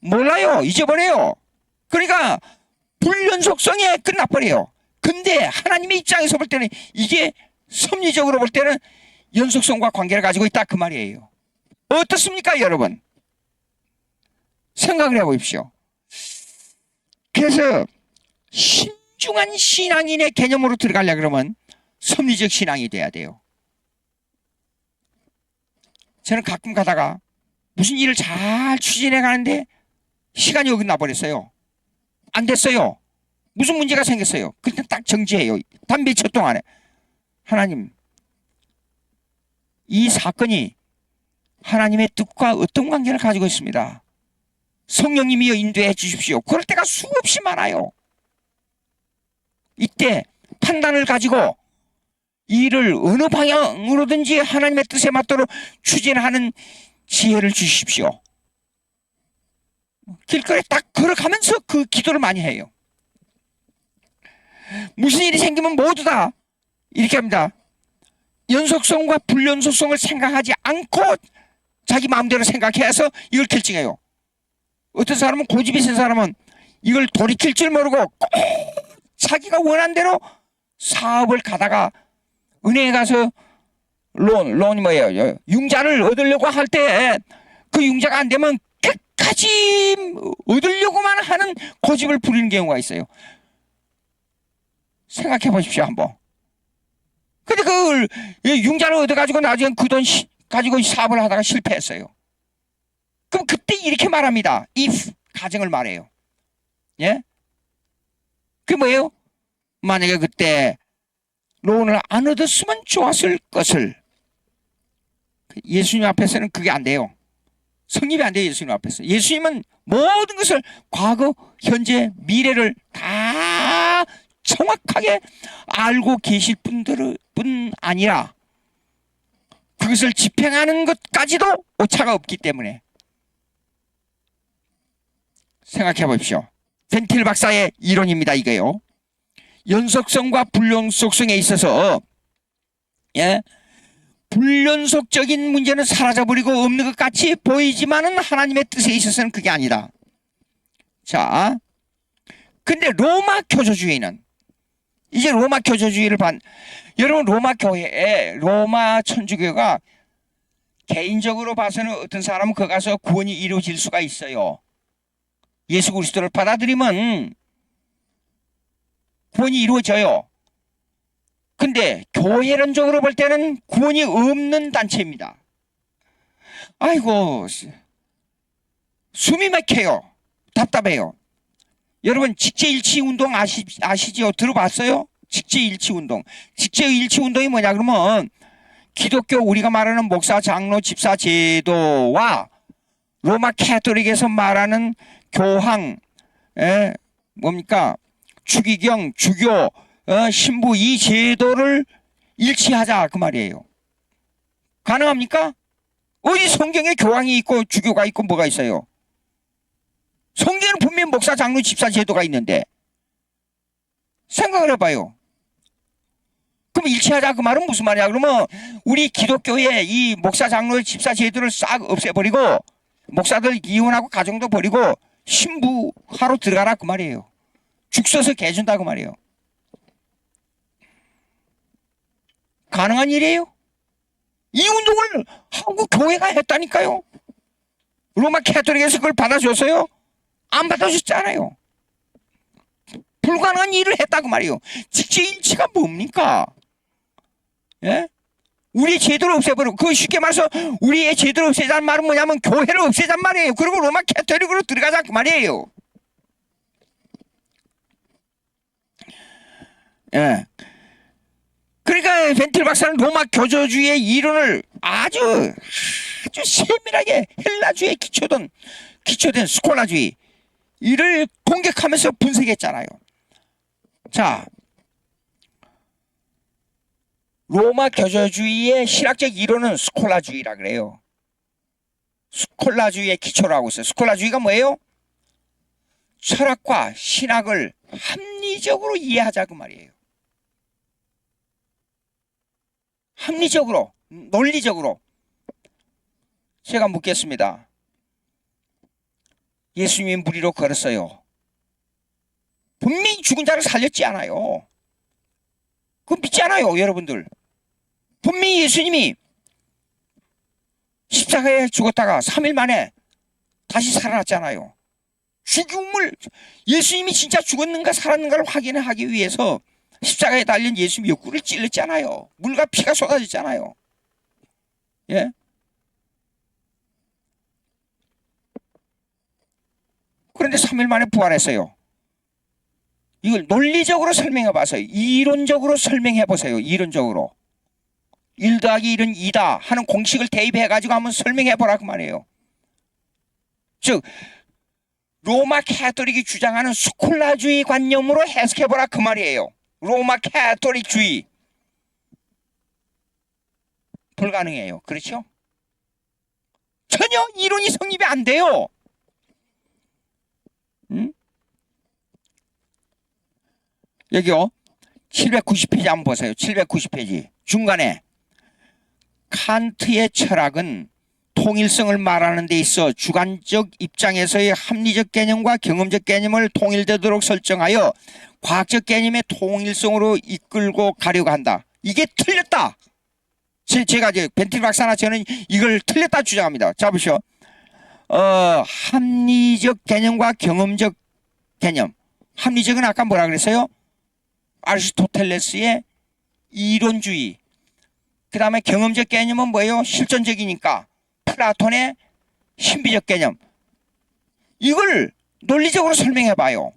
몰라요. 잊어버려요. 그러니까 불연속성에 끝나버려요. 근데 하나님의 입장에서 볼 때는 이게 섭리적으로 볼 때는 연속성과 관계를 가지고 있다 그 말이에요. 어떻습니까, 여러분? 생각을 해보십시오. 그래서 신중한 신앙인의 개념으로 들어가려 그러면 섭리적 신앙이 돼야 돼요. 저는 가끔 가다가 무슨 일을 잘 추진해 가는데 시간이 어긋나 버렸어요. 안 됐어요. 무슨 문제가 생겼어요. 그때 딱 정지해요. 단 며칠 동안에. 하나님, 이 사건이 하나님의 뜻과 어떤 관계를 가지고 있습니다. 성령님이여 인도해 주십시오. 그럴 때가 수없이 많아요. 이때 판단을 가지고 일을 어느 방향으로든지 하나님의 뜻에 맞도록 추진하는 지혜를 주십시오. 길거리에 딱 걸어가면서 그 기도를 많이 해요. 무슨 일이 생기면 모두 다 이렇게 합니다. 연속성과 불연속성을 생각하지 않고 자기 마음대로 생각해서 이걸 결정해요. 어떤 사람은 고집이 센 사람은 이걸 돌이킬 줄 모르고 꼭 자기가 원한 대로 사업을 가다가 은행에 가서 론이 뭐예요? 융자를 얻으려고 할 때 그 융자가 안 되면 끝까지 얻으려고만 하는 고집을 부리는 경우가 있어요. 생각해 보십시오, 한번. 근데 그걸 융자를 얻어가지고 나중에 그 돈 가지고 사업을 하다가 실패했어요. 그럼 그때 이렇게 말합니다. if 가정을 말해요. 예? 그게 뭐예요? 만약에 그때 론을 안 얻었으면 좋았을 것을. 예수님 앞에서는 그게 안 돼요. 성립이 안 돼요. 예수님 앞에서. 예수님은 모든 것을 과거, 현재, 미래를 다 정확하게 알고 계실 뿐 아니라 그것을 집행하는 것까지도 오차가 없기 때문에. 생각해 보십시오. 벤틸 박사의 이론입니다. 이거요. 연속성과 불연속성에 있어서 불연속적인 문제는 사라져버리고 없는 것 같이 보이지만은 하나님의 뜻에 있어서는 그게 아니다. 자, 근데 로마 교조주의는 이제 로마 교조주의를 여러분 로마 교회에 로마 천주교가 개인적으로 봐서는 어떤 사람은 거기 가서 구원이 이루어질 수가 있어요. 예수 그리스도를 받아들이면 구원이 이루어져요. 근데 교회론적으로 볼 때는 구원이 없는 단체입니다. 아이고 숨이 막혀요. 답답해요. 여러분 직제일치운동 아시죠? 들어봤어요? 직제일치운동. 직제일치운동이 뭐냐 그러면 기독교 우리가 말하는 목사, 장로, 집사 제도와 로마 캐토릭에서 말하는 교황, 뭡니까? 추기경, 주교, 신부 이 제도를 일치하자 그 말이에요. 가능합니까? 어디 성경에 교황이 있고 주교가 있고 뭐가 있어요? 성경에는 분명히 목사, 장로, 집사 제도가 있는데 생각을 해봐요. 그럼 일치하자 그 말은 무슨 말이야? 그러면 우리 기독교의 이 목사, 장로, 집사 제도를 싹 없애버리고 목사들 이혼하고 가정도 버리고 신부하러 들어가라 그 말이에요. 죽 써서 개 준다 그 말이에요. 가능한 일이에요? 이 운동을 한국 교회가 했다니까요. 로마 캐토릭에서 그걸 받아줬어요? 안 받아줬잖아요. 불가능한 일을 했다고 말이에요. 직제일치가 뭡니까? 예? 우리 제도를 없애버리고, 그거 쉽게 말해서 우리의 제도를 없애자는 말은 뭐냐면 교회를 없애자는 말이에요. 그리고 로마 캐토릭으로 들어가자 그 말이에요. 예. 그러니까 벤틸 박사는 로마 교조주의의 이론을 아주 세밀하게 헬라주의에 기초된 스콜라주의 이를 공격하면서 분석했잖아요. 자, 로마 교조주의의 신학적 이론은 스콜라주의라 그래요. 스콜라주의의 기초로 하고 있어요. 스콜라주의가 뭐예요? 철학과 신학을 합리적으로 이해하자 그 말이에요. 합리적으로, 논리적으로. 제가 묻겠습니다. 예수님이 물 위로 걸었어요. 분명히 죽은 자를 살렸지 않아요. 그거 믿지 않아요, 여러분들. 분명히 예수님이 십자가에 죽었다가 3일 만에 다시 살아났잖아요. 죽음을, 예수님이 진짜 죽었는가 살았는가를 확인하기 위해서 십자가에 달린 예수님 옆구리를 찔렀잖아요. 물과 피가 쏟아졌잖아요. 예? 그런데 3일 만에 부활했어요. 이걸 논리적으로 설명해 봐서요. 이론적으로 설명해 보세요. 이론적으로. 1 더하기 1은 2다 하는 공식을 대입해 가지고 한번 설명해 보라 그 말이에요. 즉 로마 캐토릭이 주장하는 스콜라주의 관념으로 해석해 보라 그 말이에요. 로마 캐토릭주의. 불가능해요. 그렇죠? 전혀 이론이 성립이 안 돼요. 여기요. 790페이지 한번 보세요. 790페이지. 중간에 칸트의 철학은 통일성을 말하는 데 있어 주관적 입장에서의 합리적 개념과 경험적 개념을 통일되도록 설정하여 과학적 개념의 통일성으로 이끌고 가려고 한다. 이게 틀렸다. 제가 이제 벤틀 박사나 저는 이걸 틀렸다 주장합니다. 자 보시오. 합리적 개념과 경험적 개념. 합리적은 아까 뭐라 그랬어요? 아리스토텔레스의 이론주의. 그 다음에 경험적 개념은 뭐예요? 실존적이니까 플라톤의 신비적 개념. 이걸 논리적으로 설명해 봐요.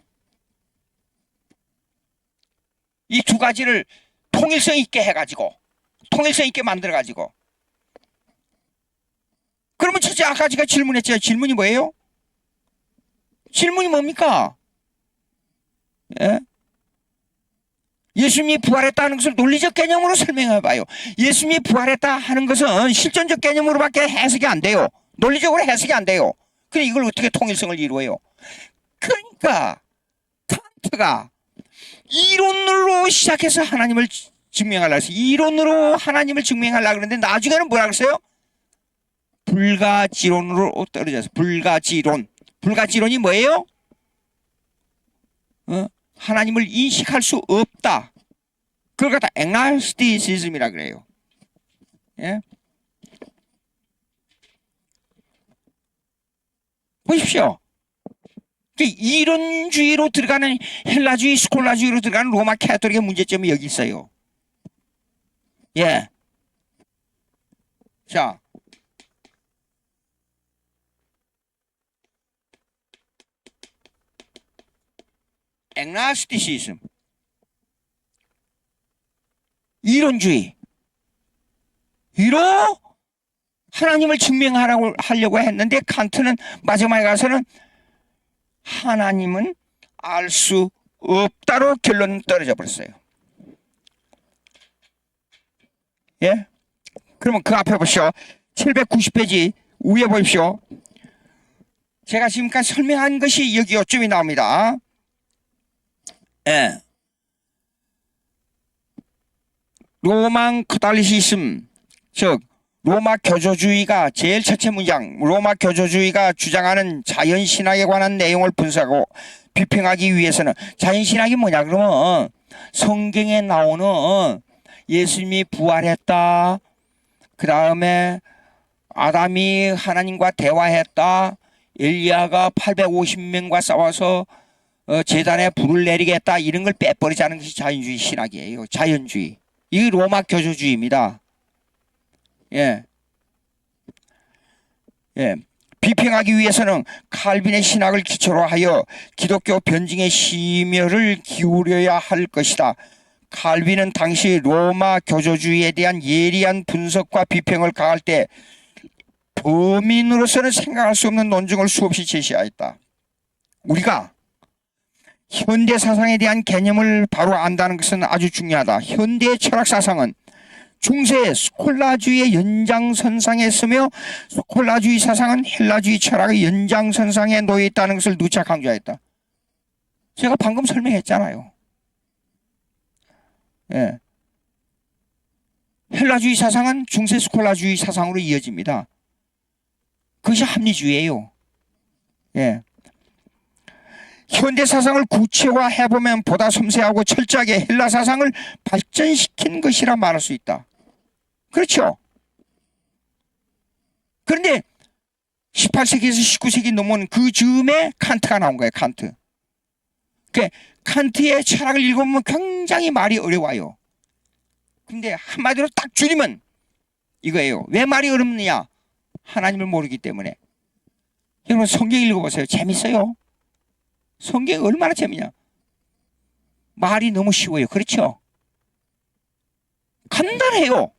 이 두 가지를 통일성 있게 해가지고, 통일성 있게 만들어가지고. 그러면 첫째 아까 제가 질문했죠. 질문이 뭐예요? 질문이 뭡니까? 예? 예수님이 부활했다는 것을 논리적 개념으로 설명해봐요. 예수님이 부활했다 하는 것은 실존적 개념으로밖에 해석이 안 돼요. 논리적으로 해석이 안 돼요. 그럼 이걸 어떻게 통일성을 이루어요? 그러니까 칸트가 이론으로 시작해서 하나님을 증명하려고 했어요. 이론으로 하나님을 증명하려고 그러는데 나중에는 뭐라 그랬어요? 불가지론으로 떨어져서 불가지론. 불가지론이 뭐예요? 하나님을 인식할 수 없다. 그걸 갖다 엑나스티시즘이라 그래요. 예? 보십시오. 이론주의로 들어가는 헬라주의, 스콜라주의로 들어가는 로마 캐토릭의 문제점이 여기 있어요. 예. 자. 엑나스티시즘. 이론주의. 이로 하나님을 증명하려고 했는데 칸트는 마지막에 가서는 하나님은 알 수 없다로 결론 떨어져 버렸어요. 예? 그러면 그 앞에 보시오. 790페이지 위에 보십시오. 제가 지금까지 설명한 것이 여기 요쯤이 나옵니다. 예. 로만 카탈리시즘, 즉 로마 교조주의가 제일 첫째 문장, 로마 교조주의가 주장하는 자연신학에 관한 내용을 분석하고 비평하기 위해서는, 자연신학이 뭐냐 그러면 성경에 나오는 예수님이 부활했다, 그 다음에 아담이 하나님과 대화했다, 엘리야가 850명과 싸워서 제단에 불을 내리겠다, 이런 걸 빼버리자는 것이 자연주의 신학이에요. 자연주의. 이게 로마 교조주의입니다. 예. 예. 비평하기 위해서는 칼빈의 신학을 기초로 하여 기독교 변증의 심혈을 기울여야 할 것이다. 칼빈은 당시 로마 교조주의에 대한 예리한 분석과 비평을 가할 때 범인으로서는 생각할 수 없는 논증을 수없이 제시하였다. 우리가 현대 사상에 대한 개념을 바로 안다는 것은 아주 중요하다. 현대 철학 사상은 중세 스콜라주의의 연장선상에 서며 스콜라주의 사상은 헬라주의 철학의 연장선상에 놓여 있다는 것을 누차 강조했다. 제가 방금 설명했잖아요. 예. 헬라주의 사상은 중세 스콜라주의 사상으로 이어집니다. 그것이 합리주의예요. 예. 현대 사상을 구체화해보면 보다 섬세하고 철저하게 헬라 사상을 발전시킨 것이라 말할 수 있다. 그렇죠? 그런데 18세기에서 19세기 넘어오는 그 즈음에 칸트가 나온 거예요. 칸트. 칸트의 철학을 읽어보면 굉장히 말이 어려워요. 근데 한마디로 딱 줄이면 이거예요. 왜 말이 어렵느냐? 하나님을 모르기 때문에. 여러분 성경 읽어보세요. 재밌어요. 성경이 얼마나 재미냐? 말이 너무 쉬워요. 그렇죠? 간단해요.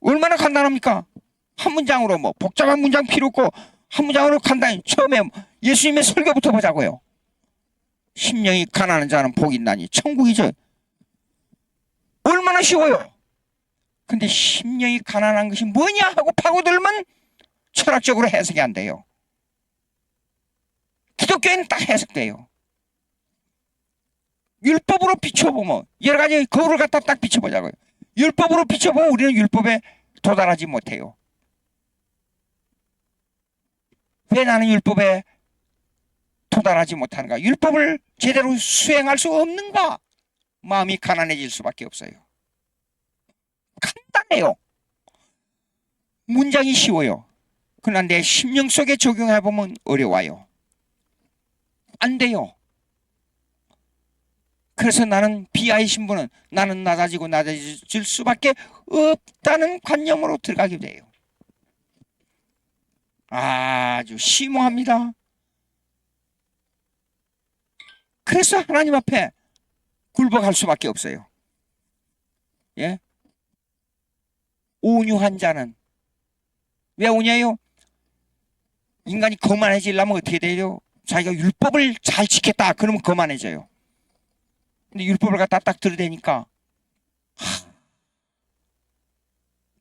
얼마나 간단합니까? 한 문장으로 뭐 복잡한 문장 필요 없고 한 문장으로 간단히. 처음에 예수님의 설교부터 보자고요. 심령이 가난한 자는 복이 있나니 천국이죠. 얼마나 쉬워요. 근데 심령이 가난한 것이 뭐냐 하고 파고들면 철학적으로 해석이 안 돼요. 기독교에는 딱 해석돼요. 율법으로 비춰보면 여러 가지 거울을 갖다 딱 비춰보자고요. 율법으로 비춰보면 우리는 율법에 도달하지 못해요. 왜 나는 율법에 도달하지 못하는가? 율법을 제대로 수행할 수 없는가? 마음이 가난해질 수밖에 없어요. 간단해요. 문장이 쉬워요. 그러나 내 심령 속에 적용해보면 어려워요. 안 돼요. 그래서 나는 비하의 신분은 나는 낮아지고 낮아질 수밖에 없다는 관념으로 들어가게 돼요. 아주 심오합니다. 그래서 하나님 앞에 굴복할 수밖에 없어요. 예? 온유한 자는 왜 오냐요? 인간이 거만해지려면 어떻게 돼요? 자기가 율법을 잘 지켰다 그러면 거만해져요. 근데 율법을 갖다 딱 들이대니까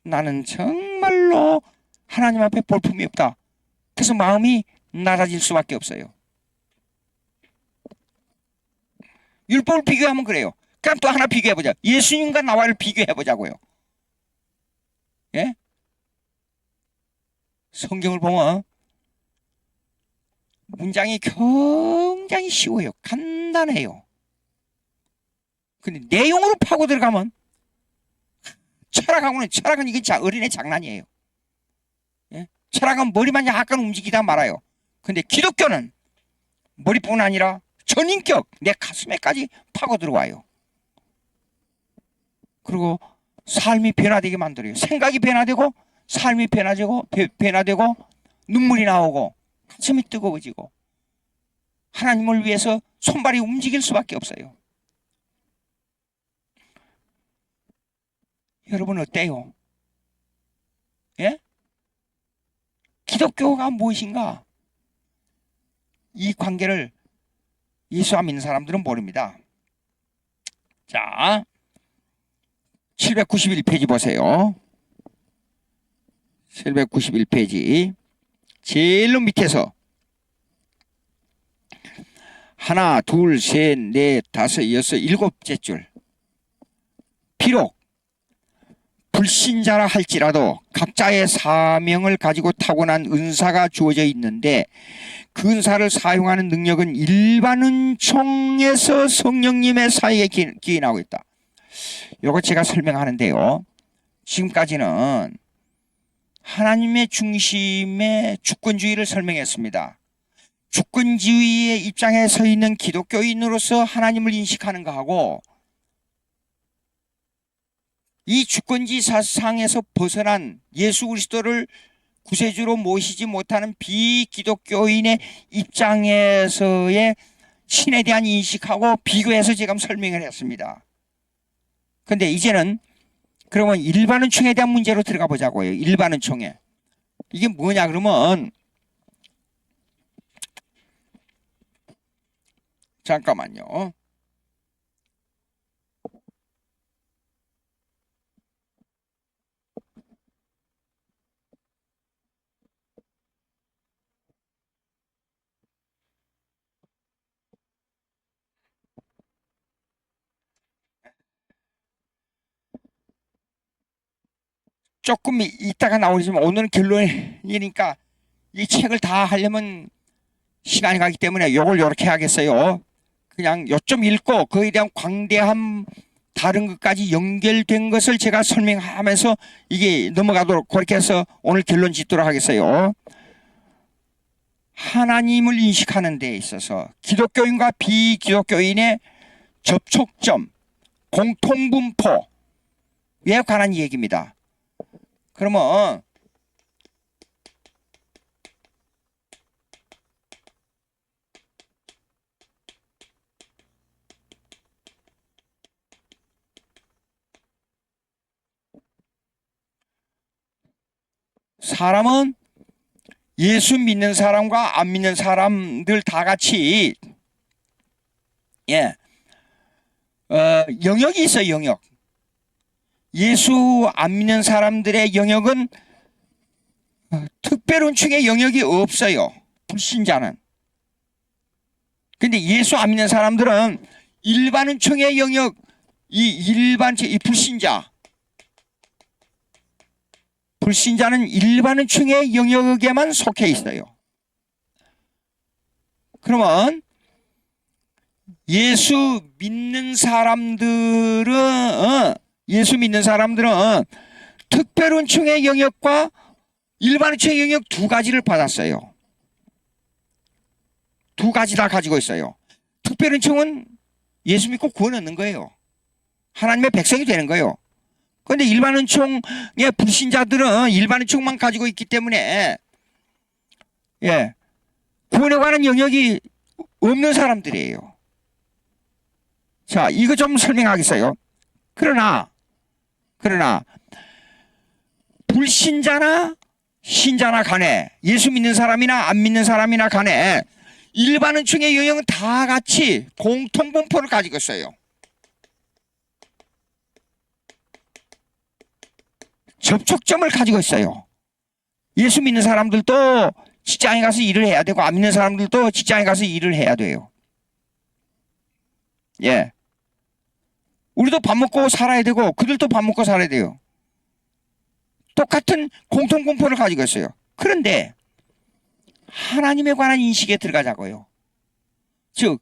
나는 정말로 하나님 앞에 볼품이 없다. 그래서 마음이 낮아질 수밖에 없어요. 율법을 비교하면 그래요. 그럼 또 하나 비교해보자. 예수님과 나와를 비교해보자고요. 예? 성경을 보면 문장이 굉장히 쉬워요. 간단해요. 근데 내용으로 파고 들어가면 철학은 이게 어린애 장난이에요. 예? 철학은 머리만 약간 움직이다 말아요. 근데 기독교는 머리뿐 아니라 전인격 내 가슴에까지 파고 들어와요. 그리고 삶이 변화되게 만들어요. 생각이 변화되고 삶이 변화되고 눈물이 나오고 가슴이 뜨거워지고 하나님을 위해서 손발이 움직일 수밖에 없어요. 여러분 어때요? 예? 기독교가 무엇인가? 이 관계를 예수 안 믿는 사람들은 모릅니다. 자, 791페이지 보세요. 791페이지 제일 밑에서 하나, 둘, 셋, 넷, 다섯, 여섯, 일곱째 줄. 비록 불신자라 할지라도 각자의 사명을 가지고 타고난 은사가 주어져 있는데 그 은사를 사용하는 능력은 일반 은총에서 성령님의 사이에 기인하고 있다. 이거 제가 설명하는데요. 지금까지는 하나님의 중심의 주권주의를 설명했습니다. 주권주의의 입장에 서 있는 기독교인으로서 하나님을 인식하는 거하고 이 주권주의 사상에서 벗어난 예수 그리스도를 구세주로 모시지 못하는 비기독교인의 입장에서의 신에 대한 인식하고 비교해서 지금 설명을 했습니다. 근데 이제는 그러면 일반은총에 대한 문제로 들어가 보자고요. 일반은총에. 이게 뭐냐 그러면 잠깐만요. 조금 이따가 나오지만 오늘은 결론이니까 이 책을 다 하려면 시간이 가기 때문에 요걸 요렇게 하겠어요. 그냥 요점 읽고 그에 대한 광대한 다른 것까지 연결된 것을 제가 설명하면서 이게 넘어가도록 그렇게 해서 오늘 결론 짓도록 하겠어요. 하나님을 인식하는 데 있어서 기독교인과 비기독교인의 접촉점, 공통분포에 관한 얘기입니다. 그러면 사람은 예수 믿는 사람과 안 믿는 사람들 다 같이 영역이 있어요. 영역. 예수 안 믿는 사람들의 영역은 특별은총의 영역이 없어요. 불신자는. 근데 예수 안 믿는 사람들은 일반은총의 영역, 이 불신자는 일반은총의 영역에만 속해 있어요. 그러면 예수 믿는 사람들은 특별은총의 영역과 일반은총의 영역 두 가지를 받았어요. 두 가지 다 가지고 있어요. 특별은총은 예수 믿고 구원 얻는 거예요. 하나님의 백성이 되는 거예요. 그런데 일반은총의 불신자들은 일반은총만 가지고 있기 때문에 구원에 관한 영역이 없는 사람들이에요. 자, 이거 좀 설명하겠어요. 그러나 불신자나 신자나 간에 예수 믿는 사람이나 안 믿는 사람이나 간에 일반은총의 영역은 다 같이 공통분포를 가지고 있어요. 접촉점을 가지고 있어요. 예수 믿는 사람들도 직장에 가서 일을 해야 되고 안 믿는 사람들도 직장에 가서 일을 해야 돼요. 우리도 밥 먹고 살아야 되고 그들도 밥 먹고 살아야 돼요. 똑같은 공통분포를 가지고 있어요. 그런데 하나님에 관한 인식에 들어가자고요. 즉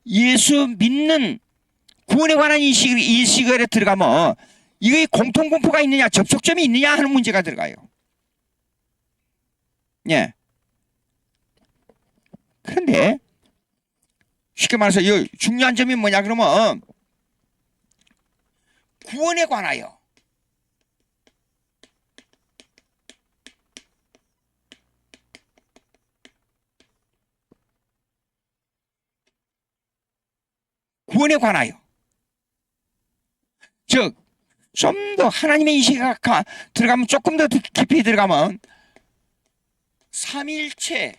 예수 믿는 구원에 관한 인식에 들어가면 이게 공통분포가 있느냐 접촉점이 있느냐 하는 문제가 들어가요. 그런데 쉽게 말해서 이 중요한 점이 뭐냐 그러면 구원에 관하여 즉 좀 더 하나님의 인식이 들어가면 조금 더 깊이 들어가면 삼위일체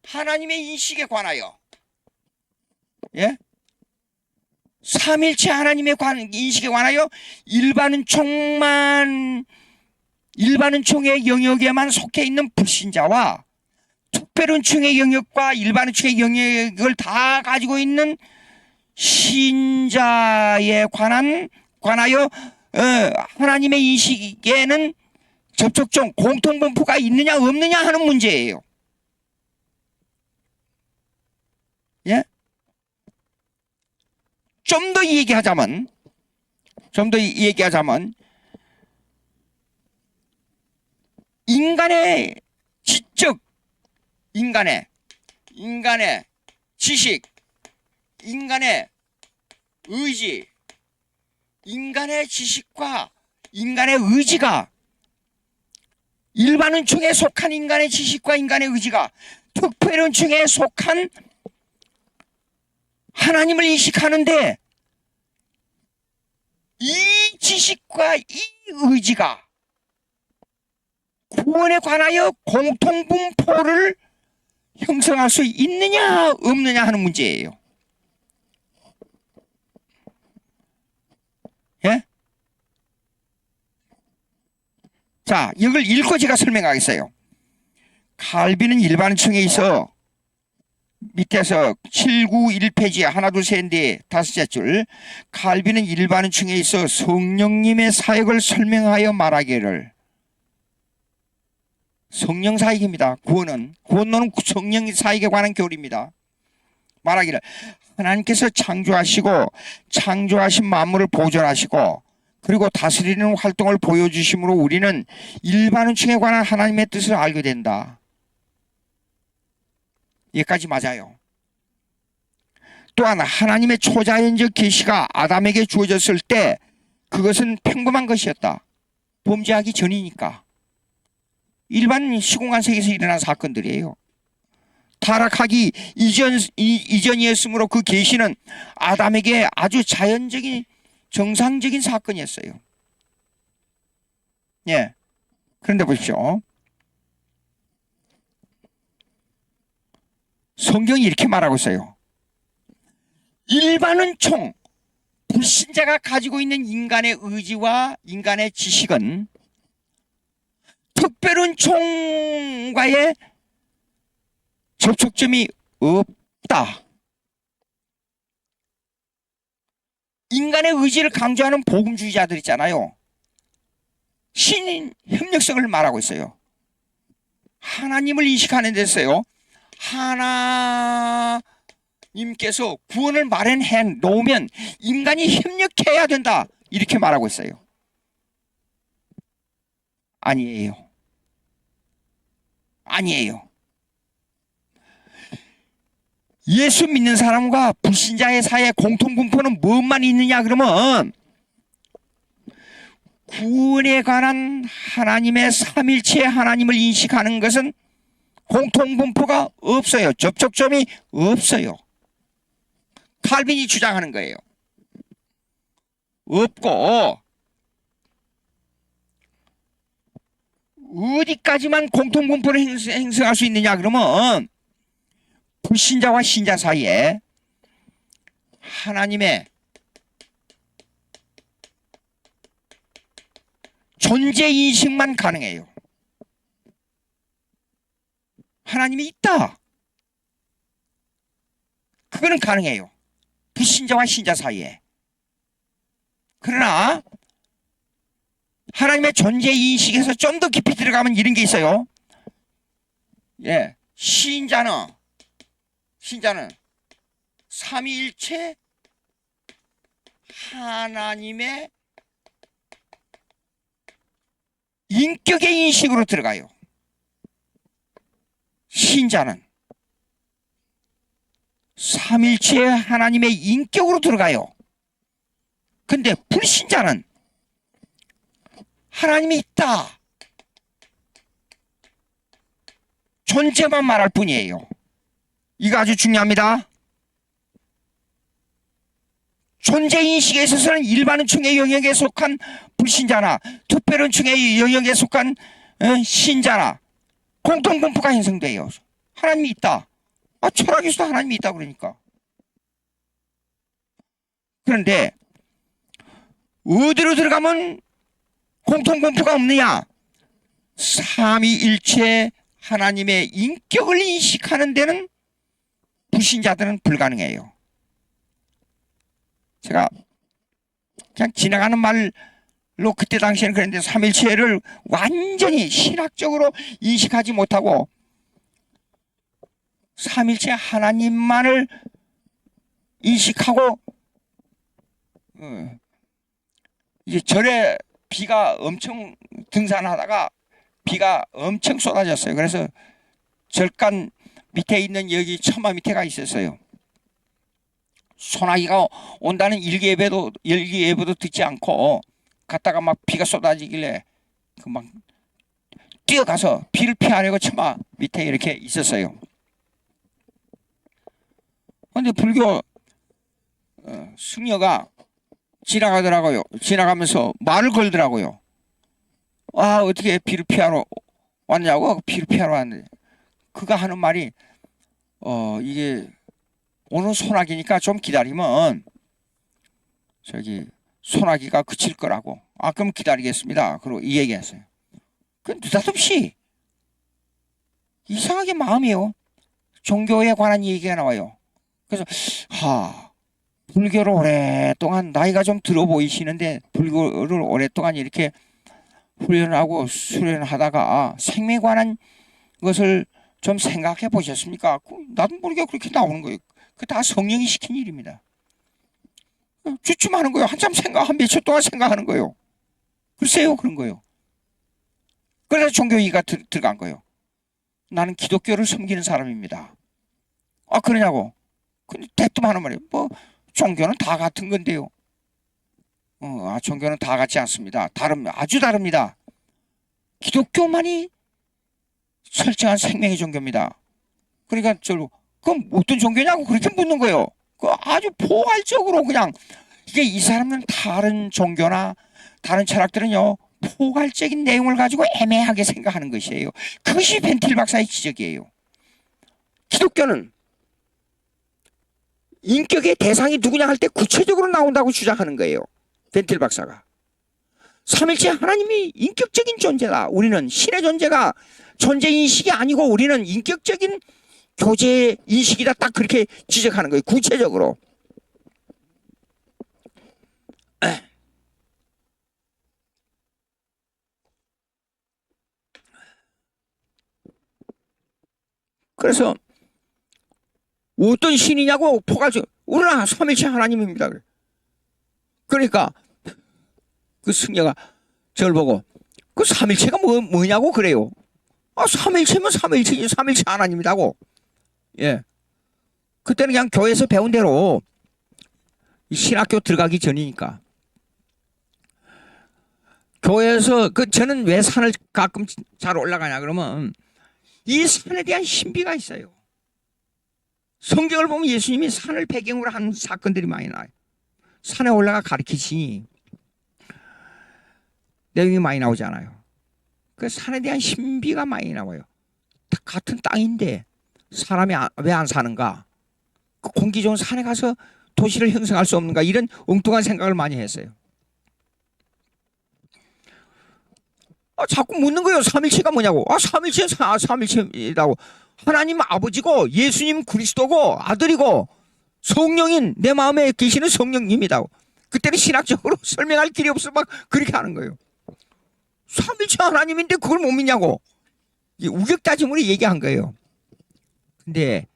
하나님의 인식에 관하여 삼위일체 하나님의 인식에 관하여 일반은총의 영역에만 속해 있는 불신자와 특별은총의 영역과 일반은총의 영역을 다 가지고 있는 신자에 관하여 하나님의 인식에는 접촉점 공통분포가 있느냐 없느냐 하는 문제예요. 좀 더 얘기하자면 인간의 지적, 인간의 지식, 인간의 의지, 인간의 지식과 인간의 의지가 일반은총에 속한 인간의 지식과 인간의 의지가 특별은총에 속한 하나님을 인식하는데 이 지식과 이 의지가 구원에 관하여 공통분포를 형성할 수 있느냐 없느냐 하는 문제예요. 자, 이걸 읽고 제가 설명하겠어요. 칼빈은 일반층에 있어 밑에서 791페이지에 하나 둘 셋 넷 다섯째 줄 칼빈은 일반층에 있어 성령님의 사역을 설명하여 말하기를 성령 사역입니다. 구원론은 성령 사역에 관한 교리입니다. 말하기를 하나님께서 창조하신 만물을 보존하시고 그리고 다스리는 활동을 보여주심으로 우리는 일반은총에 관한 하나님의 뜻을 알게 된다. 여기까지 맞아요. 또한 하나님의 초자연적 계시가 아담에게 주어졌을 때 그것은 평범한 것이었다. 범죄하기 전이니까. 일반 시공간 세계에서 일어난 사건들이에요. 타락하기 이전이었으므로 그 계시는 아담에게 아주 자연적인 정상적인 사건이었어요. 예. 그런데 보십시오. 성경이 이렇게 말하고 있어요. 일반은총, 불신자가 가지고 있는 인간의 의지와 인간의 지식은 특별은총과의 접촉점이 없다. 인간의 의지를 강조하는 복음주의자들 있잖아요. 신인 협력성을 말하고 있어요. 하나님을 인식하는 데서요. 하나님께서 구원을 마련해 놓으면 인간이 협력해야 된다. 이렇게 말하고 있어요. 아니에요. 아니에요. 예수 믿는 사람과 불신자의 사이에 공통분포는 무엇만 있느냐 그러면 구원에 관한 하나님의 삼일체 하나님을 인식하는 것은 공통분포가 없어요. 접촉점이 없어요. 칼빈이 주장하는 거예요. 없고 어디까지만 공통분포를 형성할 수 있느냐 그러면 불신자와 신자 사이에 하나님의 존재인식만 가능해요. 하나님이 있다. 그거는 가능해요. 불신자와 신자 사이에. 그러나 하나님의 존재인식에서 좀 더 깊이 들어가면 이런 게 있어요. 예, 신자는 삼위일체 하나님의 인격의 인식으로 들어가요. 신자는 삼일체 하나님의 인격으로 들어가요. 근데 불신자는 하나님이 있다. 존재만 말할 뿐이에요. 이거 아주 중요합니다. 존재인식에 있어서는 일반은총의 영역에 속한 불신자나 특별은총의 영역에 속한 신자나 공통분포가 형성돼요. 하나님이 있다. 철학에서도 하나님이 있다 그러니까. 그런데 어디로 들어가면 공통분포가 없느냐? 삼위일체 하나님의 인격을 인식하는 데는 불신자들은 불가능해요. 제가 그냥 지나가는 말로 그때 당시에는 그랬는데 삼일체를 완전히 신학적으로 인식하지 못하고 삼일체 하나님만을 인식하고 이제 절에 비가 엄청 등산하다가 비가 엄청 쏟아졌어요. 그래서 절간 밑에 있는 여기 처마 밑에가 있었어요. 소나기가 온다는 일기예보도 듣지 않고 갔다가 막 비가 쏟아지길래 막 뛰어가서 비를 피하려고 처마 밑에 이렇게 있었어요. 근데 불교 승려가 지나가더라고요. 지나가면서 말을 걸더라고요. 어떻게 비를 피하러 왔냐고. 비를 피하러 왔는데 그가 하는 말이 이게 오늘 소나기니까 좀 기다리면 저기 소나기가 그칠 거라고. 그럼 기다리겠습니다. 그리고 이 얘기했어요. 그 느닷없이 이상하게 마음이요. 종교에 관한 얘기가 나와요. 그래서 불교를 오랫동안 나이가 좀 들어 보이시는데 불교를 오랫동안 이렇게 훈련하고 수련하다가 생명에 관한 것을 좀 생각해 보셨습니까? 나도 모르게 그렇게 나오는 거예요. 그 다 성령이 시킨 일입니다. 주춤하는 거예요. 한참 한 몇 초 동안 생각하는 거예요. 글쎄요, 그런 거예요. 그래서 종교의가 들어간 거예요. 나는 기독교를 섬기는 사람입니다. 아, 그러냐고. 근데 대뜸 하는 말이에요. 뭐, 종교는 다 같은 건데요. 종교는 다 같지 않습니다. 아주 다릅니다. 기독교만이 설정한 생명의 종교입니다. 그러니까 그럼 어떤 종교냐고 그렇게 묻는 거예요. 그 아주 포괄적으로 그냥 이게 이 사람은 다른 종교나 다른 철학들은요 포괄적인 내용을 가지고 애매하게 생각하는 것이에요. 그것이 벤틸 박사의 지적이에요. 기독교는 인격의 대상이 누구냐 할 때 구체적으로 나온다고 주장하는 거예요. 벤틸 박사가. 삼일체 하나님이 인격적인 존재다. 우리는 신의 존재가 존재 인식이 아니고 우리는 인격적인 교제 인식이다. 딱 그렇게 지적하는 거예요. 구체적으로. 그래서 어떤 신이냐고 포괄적 우리는 삼일체 하나님입니다. 그러니까 그 승려가 저를 보고 그 삼일체가 뭐냐고 그래요. 삼일체면 삼일체 하나님이라고. 예. 그때는 그냥 교회에서 배운 대로 신학교 들어가기 전이니까. 교회에서 저는 왜 산을 가끔 잘 올라가냐 그러면 이 산에 대한 신비가 있어요. 성경을 보면 예수님이 산을 배경으로 한 사건들이 많이 나와요. 산에 올라가 가르치시니 내용이 많이 나오잖아요. 그 산에 대한 신비가 많이 나와요. 같은 땅인데 사람이 왜 안 사는가? 그 공기 좋은 산에 가서 도시를 형성할 수 없는가? 이런 엉뚱한 생각을 많이 했어요. 자꾸 묻는 거예요. 삼일체가 뭐냐고. 삼일체라고. 하나님 아버지고 예수님 그리스도고 아들이고 성령인 내 마음에 계시는 성령님이다고. 그때는 신학적으로 설명할 길이 없어 막 그렇게 하는 거예요. 삼일체 하나님인데 그걸 못 믿냐고. 우격다짐으로 얘기한 거예요. 근데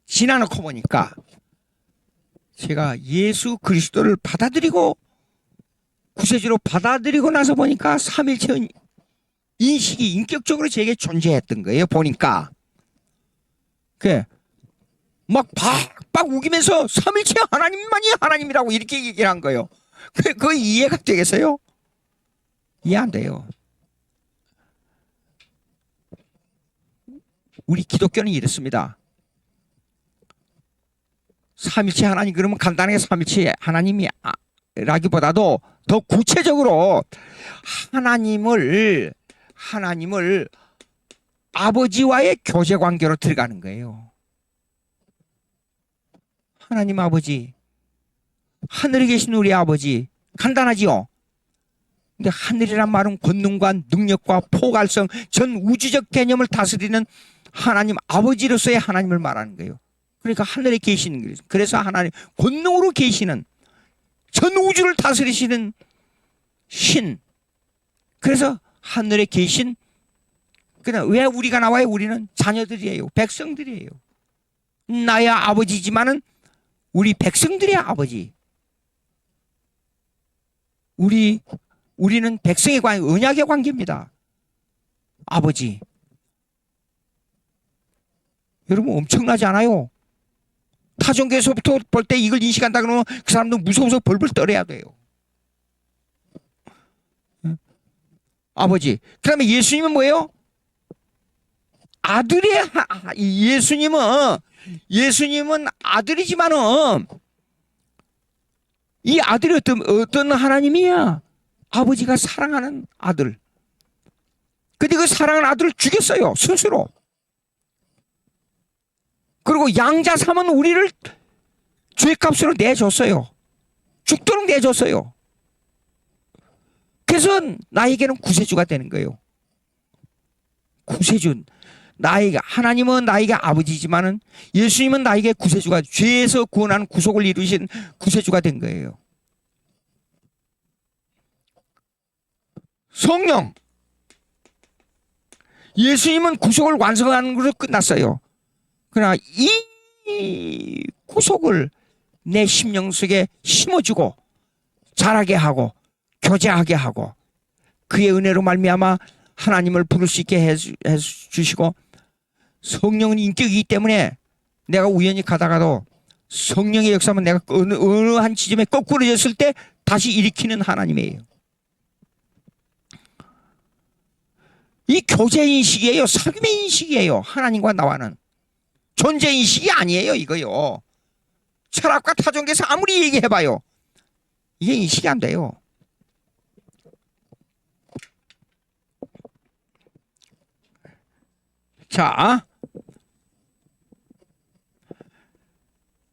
지나놓고 보니까 제가 예수 그리스도를 받아들이고 구세주로 받아들이고 나서 보니까 삼일체 인식이 인격적으로 제게 존재했던 거예요. 보니까 막 박박 우기면서 삼일체 하나님만이 하나님이라고 이렇게 얘기를 한 거예요. 그거 이해가 되겠어요? 이해 안 돼요. 우리 기독교는 이렇습니다. 삼일체 하나님 그러면 간단하게 삼일체 하나님이 라기보다도 더 구체적으로 하나님을 아버지와의 교제 관계로 들어가는 거예요. 하나님 아버지, 하늘에 계신 우리 아버지, 간단하지요? 근데 하늘이란 말은 권능과 능력과 포괄성, 전 우주적 개념을 다스리는 하나님 아버지로서의 하나님을 말하는 거예요. 그러니까 하늘에 계시는 거예요. 그래서 하나님 권능으로 계시는 전 우주를 다스리시는 신. 그래서 하늘에 계신 그냥 왜 우리가 나와요? 우리는 자녀들이에요. 백성들이에요. 나의 아버지지만은 우리 백성들의 아버지. 우리는 백성의 관계, 언약의 관계입니다. 아버지. 여러분 엄청나지 않아요? 타종교에서부터 볼 때 이걸 인식한다 그러면 그 사람도 무서워서 벌벌 떨어야 돼요. 아버지. 그 다음에 예수님은 뭐예요? 아들의 예수님은 아들이지만은 이 아들이 어떤 하나님이야? 아버지가 사랑하는 아들. 근데 그 사랑하는 아들을 죽였어요. 스스로. 그리고 양자 삼은 우리를 죄값으로 내줬어요. 죽도록 내줬어요. 그래서 나에게는 구세주가 되는 거예요. 구세주. 하나님은 나에게 아버지지만은 예수님은 나에게 구세주가, 죄에서 구원하는 구속을 이루신 구세주가 된 거예요. 성령. 예수님은 구속을 완성하는 것으로 끝났어요. 그러나 이 구속을 내 심령 속에 심어주고 자라게 하고 교제하게 하고 그의 은혜로 말미암아 하나님을 부를 수 있게 해주시고 성령은 인격이기 때문에 내가 우연히 가다가도 성령의 역사면 내가 어느 한 지점에 거꾸러졌을 때 다시 일으키는 하나님이에요. 이 교제인식이에요. 사귐의 인식이에요. 하나님과 나와는 존재인식이 아니에요. 이거요. 철학과 타종교에서 아무리 얘기해봐요. 이게 인식이 안 돼요. 자,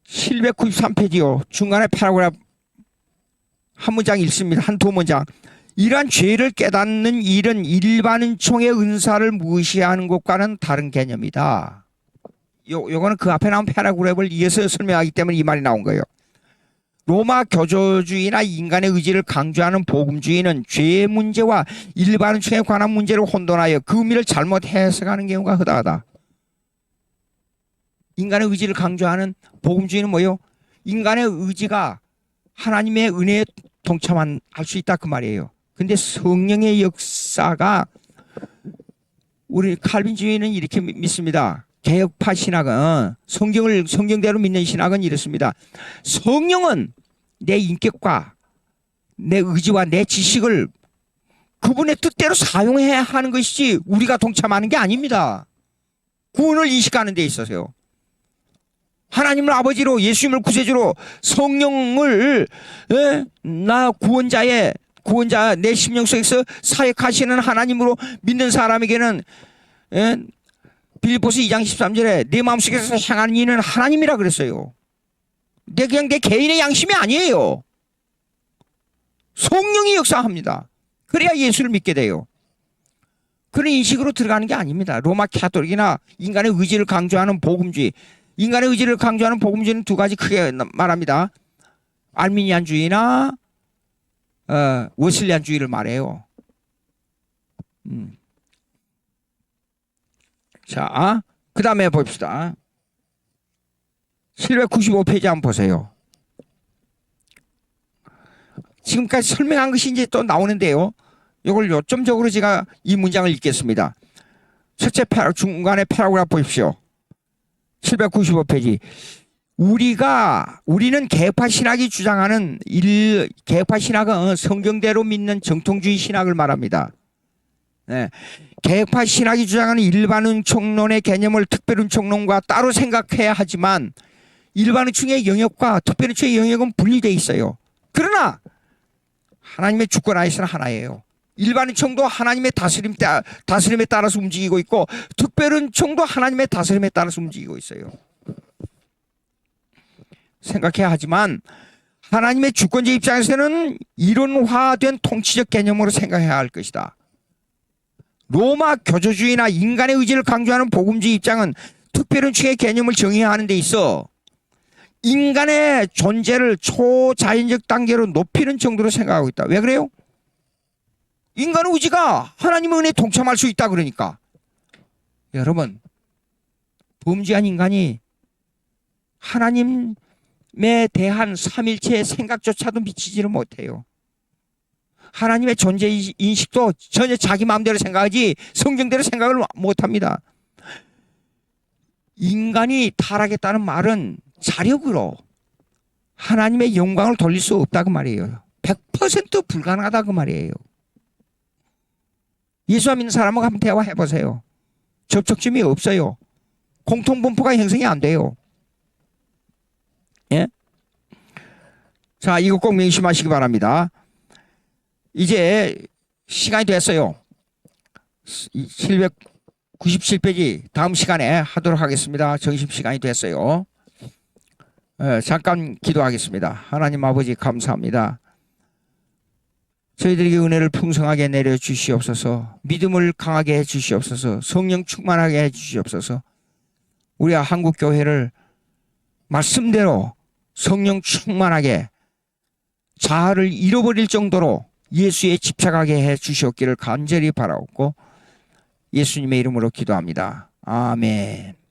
793페이지요. 중간에 파라그래프 한 문장 읽습니다. 두 문장. 이러한 죄를 깨닫는 일은 일반은총의 은사를 무시하는 것과는 다른 개념이다. 요거는 그 앞에 나온 파라그래프를 이어서 설명하기 때문에 이 말이 나온 거예요. 로마 교조주의나 인간의 의지를 강조하는 복음주의는 죄의 문제와 일반은총에 관한 문제를 혼돈하여 그 의미를 잘못 해석하는 경우가 허다하다. 인간의 의지를 강조하는 복음주의는 뭐예요? 인간의 의지가 하나님의 은혜에 동참할 수 있다 그 말이에요. 근데 성령의 역사가 우리 칼빈주의는 이렇게 믿습니다. 개혁파 신학은 성경대로 믿는 신학은 이렇습니다. 성령은 내 인격과 내 의지와 내 지식을 그분의 뜻대로 사용해야 하는 것이지 우리가 동참하는 게 아닙니다. 구원을 인식하는 데 있어서요. 하나님을 아버지로 예수님을 구세주로 성령을 나 구원자 내 심령 속에서 사역하시는 하나님으로 믿는 사람에게는 빌립보서 2장 13절에 내 마음속에서 향하는 이는 하나님이라 그랬어요. 그냥 내 개인의 양심이 아니에요. 성령이 역사합니다. 그래야 예수를 믿게 돼요. 그런 인식으로 들어가는 게 아닙니다. 로마 카톨릭이나 인간의 의지를 강조하는 복음주의. 인간의 의지를 강조하는 복음주의는 두 가지 크게 말합니다. 알미니안주의나 웨슬리안주의를 말해요. 자, 그 다음에 봅시다. 795페이지 한번 보세요. 지금까지 설명한 것이 이제 또 나오는데요. 이걸 요점적으로 제가 이 문장을 읽겠습니다. 첫째 중간에 파라그래프 보십시오. 795페이지. 우리는 개혁파 신학이 주장하는 개혁파 신학은 성경대로 믿는 정통주의 신학을 말합니다. 네. 개혁파 신학이 주장하는 일반은총론의 개념을 특별은총론과 따로 생각해야 하지만 일반은총의 영역과 특별은총의 영역은 분리되어 있어요. 그러나 하나님의 주권 하에서는 하나예요. 일반은총도 하나님의 다스림에 따라서 움직이고 있고 특별은총도 하나님의 다스림에 따라서 움직이고 있어요. 생각해야 하지만 하나님의 주권자 입장에서는 이론화된 통치적 개념으로 생각해야 할 것이다. 로마 교조주의나 인간의 의지를 강조하는 복음주의 입장은 특별은총의 개념을 정의하는 데 있어 인간의 존재를 초자연적 단계로 높이는 정도로 생각하고 있다. 왜 그래요? 인간의 의지가 하나님의 은혜에 동참할 수 있다 그러니까. 여러분, 범죄한 인간이 하나님에 대한 삼일체의 생각조차도 미치지를 못해요. 하나님의 존재 인식도 전혀 자기 마음대로 생각하지 성경대로 생각을 못합니다. 인간이 타락했다는 말은 자력으로 하나님의 영광을 돌릴 수 없다고 말이에요. 100% 불가능하다고 말이에요. 예수 믿는 사람하고 한번 대화해보세요. 접촉점이 없어요. 공통분포가 형성이 안 돼요. 예? 자, 이거 꼭 명심하시기 바랍니다. 이제 시간이 됐어요. 797페이지 다음 시간에 하도록 하겠습니다. 점심시간이 됐어요. 잠깐 기도하겠습니다. 하나님 아버지 감사합니다. 저희들에게 은혜를 풍성하게 내려주시옵소서. 믿음을 강하게 해주시옵소서. 성령 충만하게 해주시옵소서. 우리 한국교회를 말씀대로 성령 충만하게 자아를 잃어버릴 정도로 예수에 집착하게 해주시옵기를 간절히 바라옵고 예수님의 이름으로 기도합니다. 아멘.